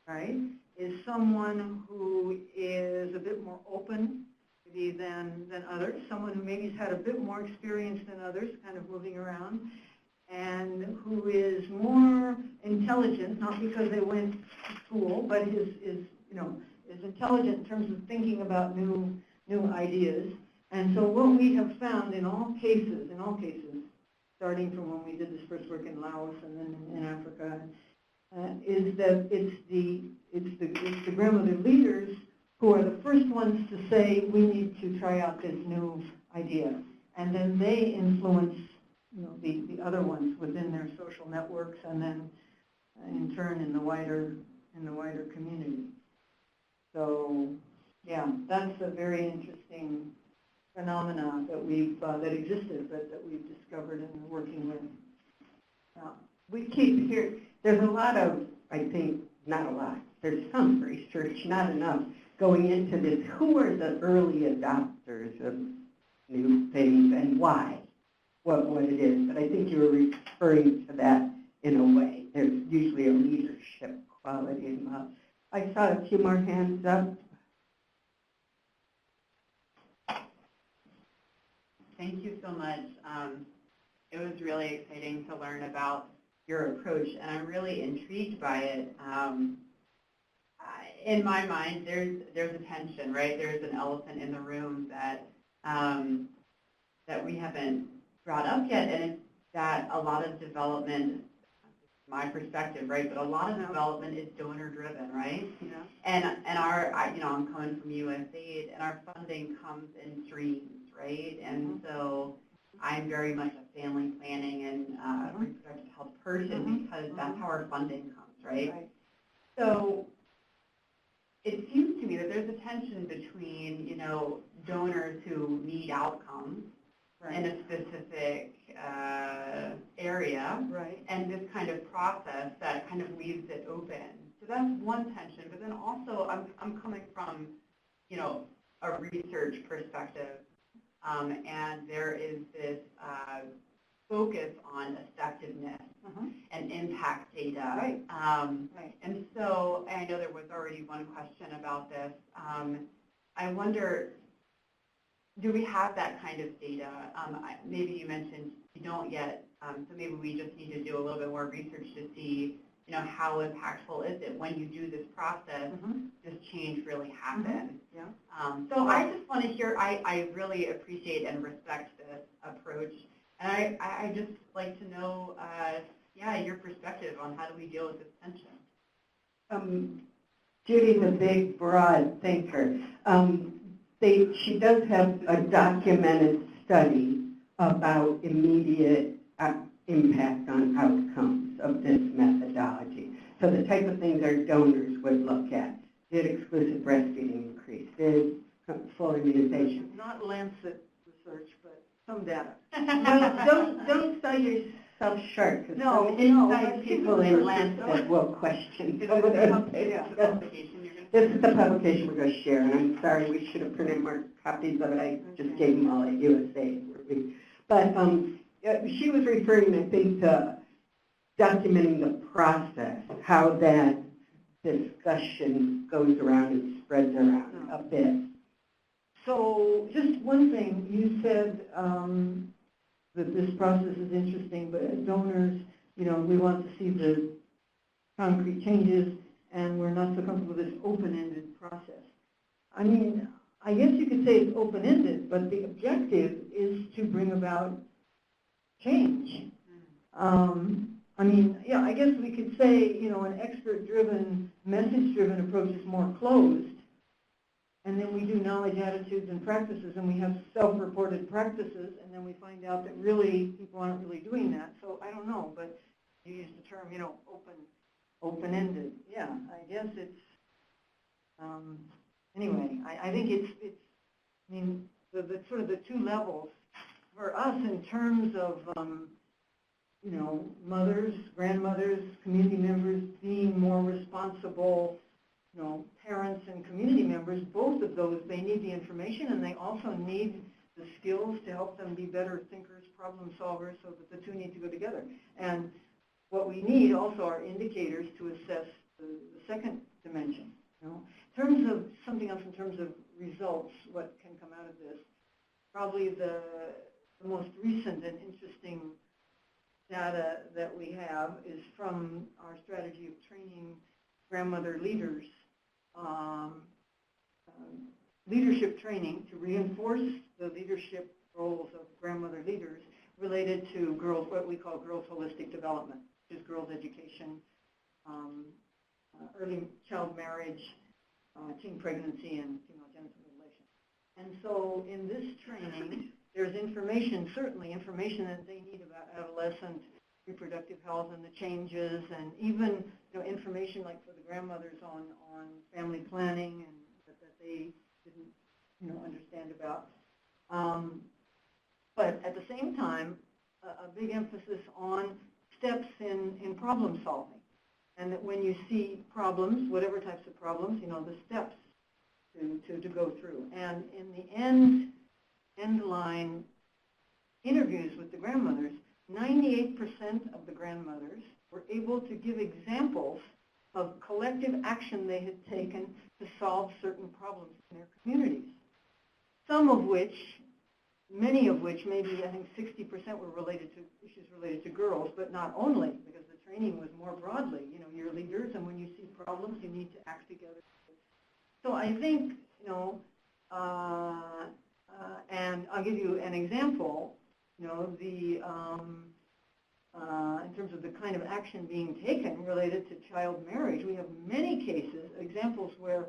right, is someone who is a bit more open maybe than others, someone who maybe has had a bit more experience than others, kind of moving around, and who is more intelligent, not because they went to school, but is intelligent in terms of thinking about new ideas. And so what we have found in all cases, starting from when we did this first work in Laos and then in Africa, is that it's the grandmother leaders who are the first ones to say we need to try out this new idea, and then they influence the other ones within their social networks, and then in turn in the wider community. So yeah, that's a very interesting phenomena that existed, but that we've discovered and are working with. We keep hearing, there's a lot of, I think, not a lot, there's some research, not enough, going into this. Who are the early adopters of new things and why? What it is. But I think you were referring to that in a way. There's usually a leadership quality involved. I saw a few more hands up. Thank you so much. It was really exciting to learn about your approach, and I'm really intrigued by it. In my mind, there's a tension, right? There's an elephant in the room that we haven't brought up yet, and it's that a lot of development, my perspective, right? But a lot of development is donor-driven, right? Yeah. And I'm coming from USAID, and our funding comes in streams, right? And so I'm very much a family planning and reproductive health person because that's how our funding comes, right? So it seems to me that there's a tension between, donors who need outcomes, in a specific area, Right. and this kind of process that kind of leaves it open. So that's one tension. But then also, I'm coming from, you know, a research perspective, and there is this focus on effectiveness and impact data. Right. Right. And so, and I know there was already one question about this. I wonder, do we have that kind of data? Maybe you mentioned you don't yet, so maybe we just need to do a little bit more research to see, you know, how impactful is it when you do this process, does change really happen? Yeah. So I just want to hear, I really appreciate and respect this approach. And I just like to know, yeah, your perspective on how do we deal with this tension. Judy's a big, broad thinker. She does have a documented study about immediate impact on outcomes of this methodology. So the type of things our donors would look at. Did exclusive breastfeeding increase? Did full immunization? Not Lancet research, but some data. Well, don't sell yourself short, because No, some no, inside but people people in Lancet will question some of those papers. This is the publication we're going to share, and I'm sorry, we should have printed more copies of it. I just gave them all at USA. But she was referring, I think, to documenting the process, how that discussion goes around and spreads around a bit. So just one thing, you said that this process is interesting, but as donors, you know, we want to see the concrete changes, and we're not so comfortable with this open-ended process. I mean, I guess you could say it's open-ended, but the objective is to bring about change. I mean, yeah, I guess we could say, you know, an expert-driven, message-driven approach is more closed, and then we do knowledge, attitudes, and practices, and we have self-reported practices, and then we find out that really people aren't really doing that. So I don't know, but you use the term, you know, open-ended. Yeah, I guess it's, anyway, I think it's, I mean, the sort of the two levels for us in terms of, you know, mothers, grandmothers, community members being more responsible, you know, parents and community members, both of those, they need the information, and they also need the skills to help them be better thinkers, problem solvers, so that the two need to go together. And what we need also are indicators to assess the second dimension. You know, in terms of something else, in terms of results, what can come out of this, probably the most recent and interesting data that we have is from our strategy of training grandmother leaders, leadership training to reinforce the leadership roles of grandmother leaders related to girls, what we call girls' holistic development, which is girls' education, early child marriage, teen pregnancy, and female genital mutilation. And so in this training, there's information, certainly information that they need about adolescent reproductive health and the changes, and even, you know, information like for the grandmothers on family planning and that they didn't, you know, understand about. But at the same time, a big emphasis on steps in problem solving, and that when you see problems, whatever types of problems, you know, the steps to go through. And in the end line interviews with the grandmothers, 98% of the grandmothers were able to give examples of collective action they had taken to solve certain problems in their communities. Some of which, many of which, maybe I think 60% were related to issues related to girls, but not only, because the training was more broadly. You know, you're leaders, and when you see problems, you need to act together. So I think, you know, and I'll give you an example. You know, in terms of the kind of action being taken related to child marriage, we have many cases, examples where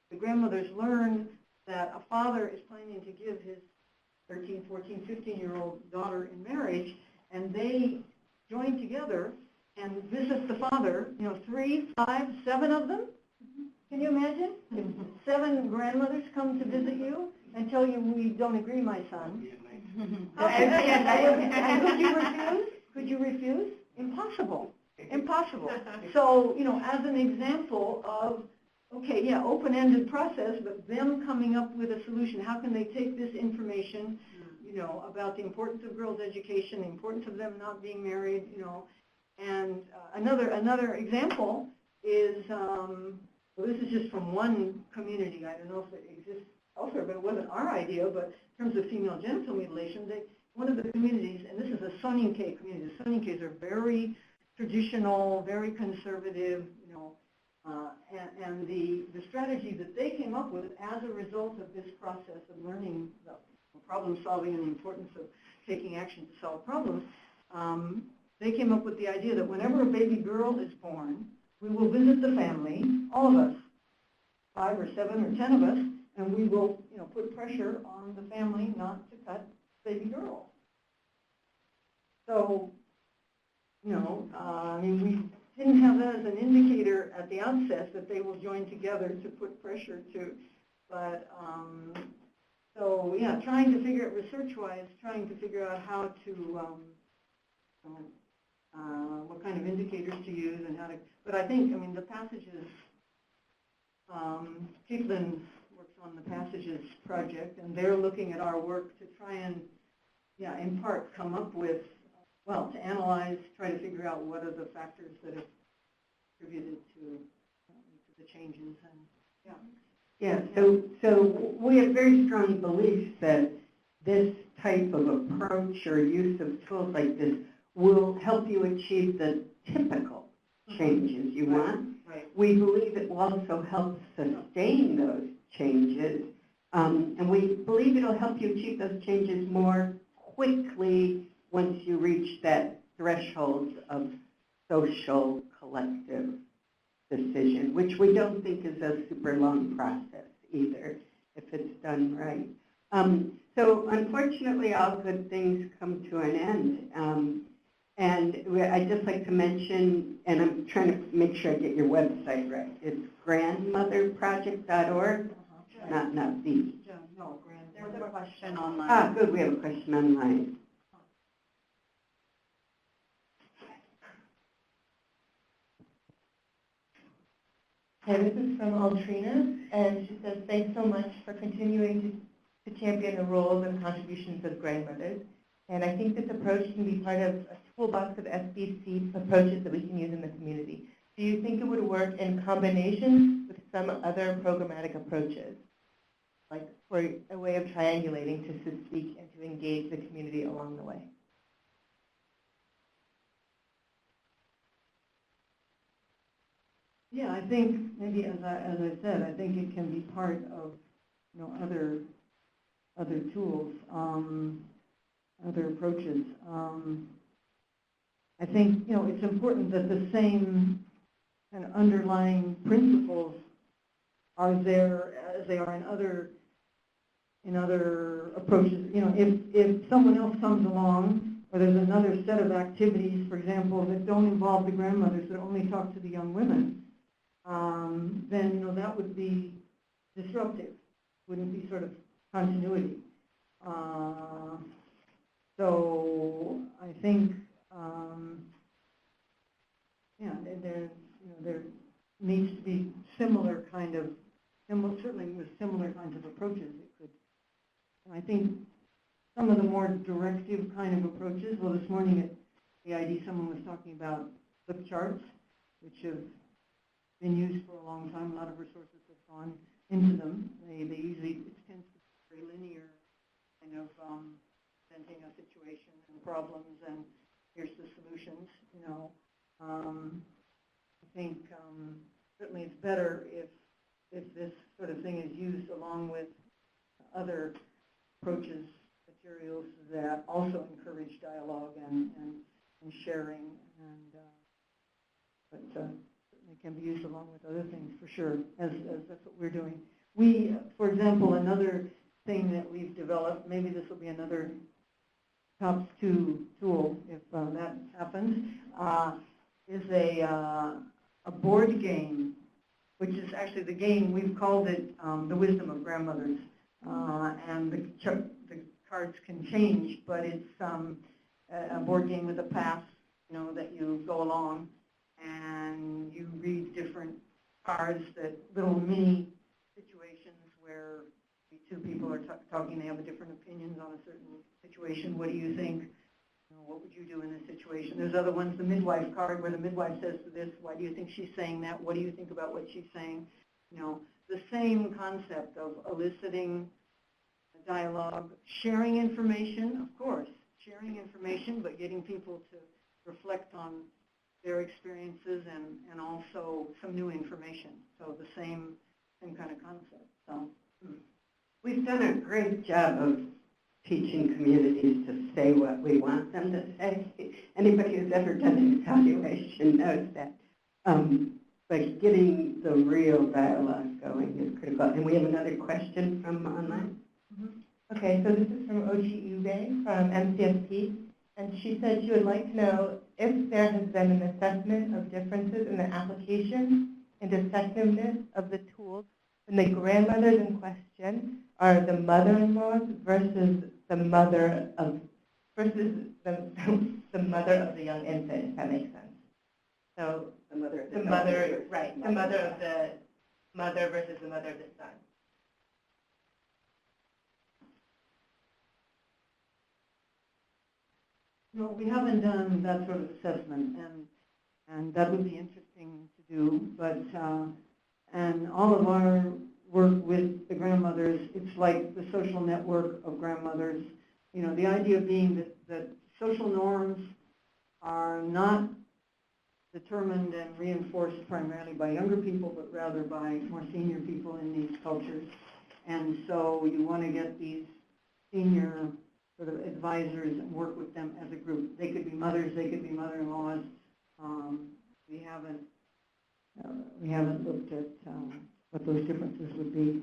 the grandmothers learned that a father is planning to give his 13, 14, 15-year-old daughter in marriage, and they join together and visit the father, you know, 3, 5, 7 of them. Can you imagine? If 7 grandmothers come to visit you, and tell you we don't agree, my son. And could you refuse? Could you refuse? Impossible. Impossible. So, as an example of, okay, yeah, open-ended process, but them coming up with a solution. How can they take this information, about the importance of girls' education, the importance of them not being married, and another example is, well, this is just from one community. I don't know if it exists elsewhere, but it wasn't our idea. But in terms of female genital mutilation, one of the communities, and this is a Soninke community. The Soninkes are very traditional, very conservative, and the strategy that they came up with as a result of this process of learning problem solving and the importance of taking action to solve problems, they came up with the idea that whenever a baby girl is born, we will visit the family, all of us, 5 or 7 or 10 of us, and we will, put pressure on the family not to cut baby girls. So, we didn't have that as an indicator at the outset that they will join together to put pressure to, but, so yeah, trying to figure out research-wise, trying to figure out how to, what kind of indicators to use and how to, but I think, the passages, Caitlin works on the Passages project, and they're looking at our work to try and, in part come up with, to analyze, try to figure out what are the factors that have contributed to the changes, and Yeah, so we have very strong beliefs that this type of approach or use of tools like this will help you achieve the typical changes you want. Right. We believe it will also help sustain those changes, and we believe it'll help you achieve those changes more quickly once you reach that threshold of social collective decision, which we don't think is a super long process either, if it's done right. So unfortunately, all good things come to an end. And I'd just like to mention, and I'm trying to make sure I get your website right. It's grandmotherproject.org, not the. no, There's a question online. Ah, good, we have a question online. Hi, this is from Altrina, and she says, thanks so much for continuing to champion the roles and contributions of grandmothers. And I think this approach can be part of a toolbox of SBC approaches that we can use in the community. Do you think it would work in combination with some other programmatic approaches, like for a way of triangulating to speak and to engage the community along the way? Yeah, I think maybe as I said, I think it can be part of other tools, other approaches. I think it's important that the same kind of underlying principles are there as they are in other approaches. If someone else comes along, or there's another set of activities, for example, that don't involve the grandmothers, that only talk to the young women, then that would be disruptive. Wouldn't be sort of continuity. So I think, there needs to be certainly with similar kinds of approaches. It could. And I think some of the more directive kind of approaches. Well, this morning at the ID, someone was talking about flip charts, which have been used for a long time. A lot of resources have gone into them. They usually, it tends to be very linear, kind of presenting a situation and problems, and here's the solutions. I think certainly it's better if this sort of thing is used along with other approaches, materials that also encourage dialogue and sharing, but certainly can be used along with other things for sure, as that's what we're doing. We, for example, another thing that we've developed, maybe this will be another TOPS 2 tool if that happens, is a board game, which is actually the game, we've called it The Wisdom of Grandmothers. and the cards can change, but it's a board game with a path, that you go along, and you read different cards, that little mini situations where two people are talking, they have a different opinions on a certain situation. What do you think? What would you do in this situation? There's other ones, the midwife card, where the midwife says to this, why do you think she's saying that? What do you think about what she's saying? The same concept of eliciting a dialogue, sharing information, of course, sharing information, but getting people to reflect on their experiences and also some new information. So the same kind of concept. So we've done a great job of teaching communities to say what we want them to say. Anybody who's ever done an evaluation knows that. But getting the real dialogue going is critical. And we have another question from online. Okay, so this is from Ochi Ube from MCSP, and she said she would like to know if there has been an assessment of differences in the application and effectiveness of the tools when the grandmothers in question are the mother-in-laws versus the mother of the mother of the young infant, if that makes sense. So the mother of the mother, right? The mother of the mother versus the mother of the son. No, we haven't done that sort of assessment, and that would be interesting to do. But and all of our work with the grandmothers, it's like the social network of grandmothers. The idea being that social norms are not determined and reinforced primarily by younger people, but rather by more senior people in these cultures. And so you want to get these senior sort of advisors and work with them as a group. They could be mothers, they could be mother-in-laws. We haven't looked at what those differences would be.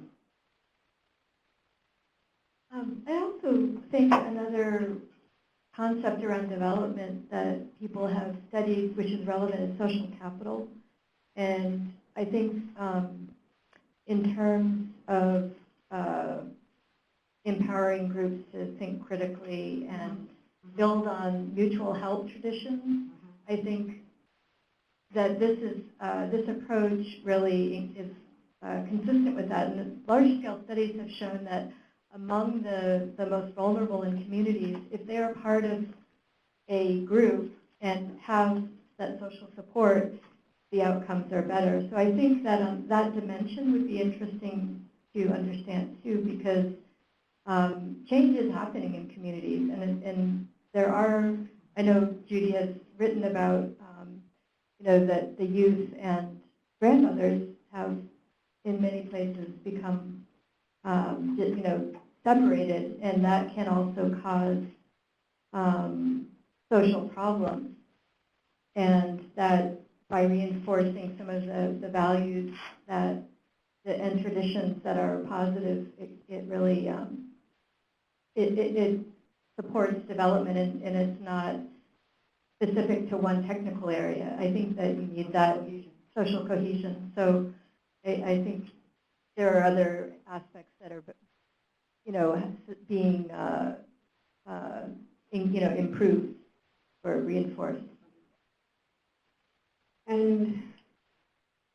I also think another concept around development that people have studied, which is relevant, is social capital. And I think in terms of empowering groups to think critically and build on mutual help traditions, I think that this approach really is consistent with that. And large-scale studies have shown that among the most vulnerable in communities, if they are part of a group and have that social support, the outcomes are better. So I think that that dimension would be interesting to understand too, because change is happening in communities, and there are, I know Judy has written about, that the youth and grandmothers have in many places become, separated, and that can also cause social problems. And that by reinforcing some of the values and traditions that are positive, it really it supports development, and it's not specific to one technical area. I think that you need that social cohesion. So I think there are other aspects that are, being, improved or reinforced. And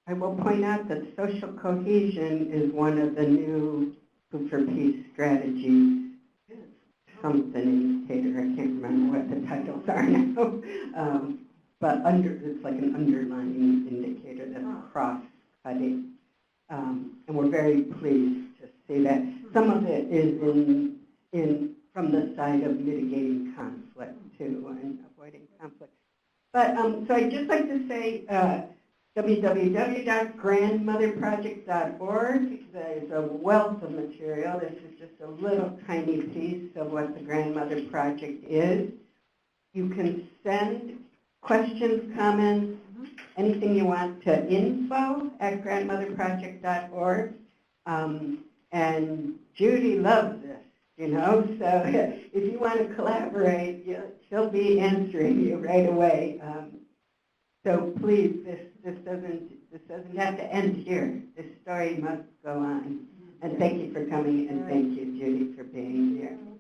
I will point out that social cohesion is one of the new Food for Peace strategies. Something indicator, I can't remember what the titles are now, but it's like an underlying indicator that's cross-cutting. And we're very pleased to see that. Some of it is from the side of mitigating conflict too, and avoiding conflict. But so I'd just like to say www.grandmotherproject.org. There's a wealth of material. This is just a little tiny piece of what the Grandmother Project is. You can send questions, comments, anything you want to info@grandmotherproject.org. And Judy loves this, so if you want to collaborate, she'll be answering you right away. So please, this doesn't have to end here. This story must go on. And thank you for coming, and thank you, Judy, for being here.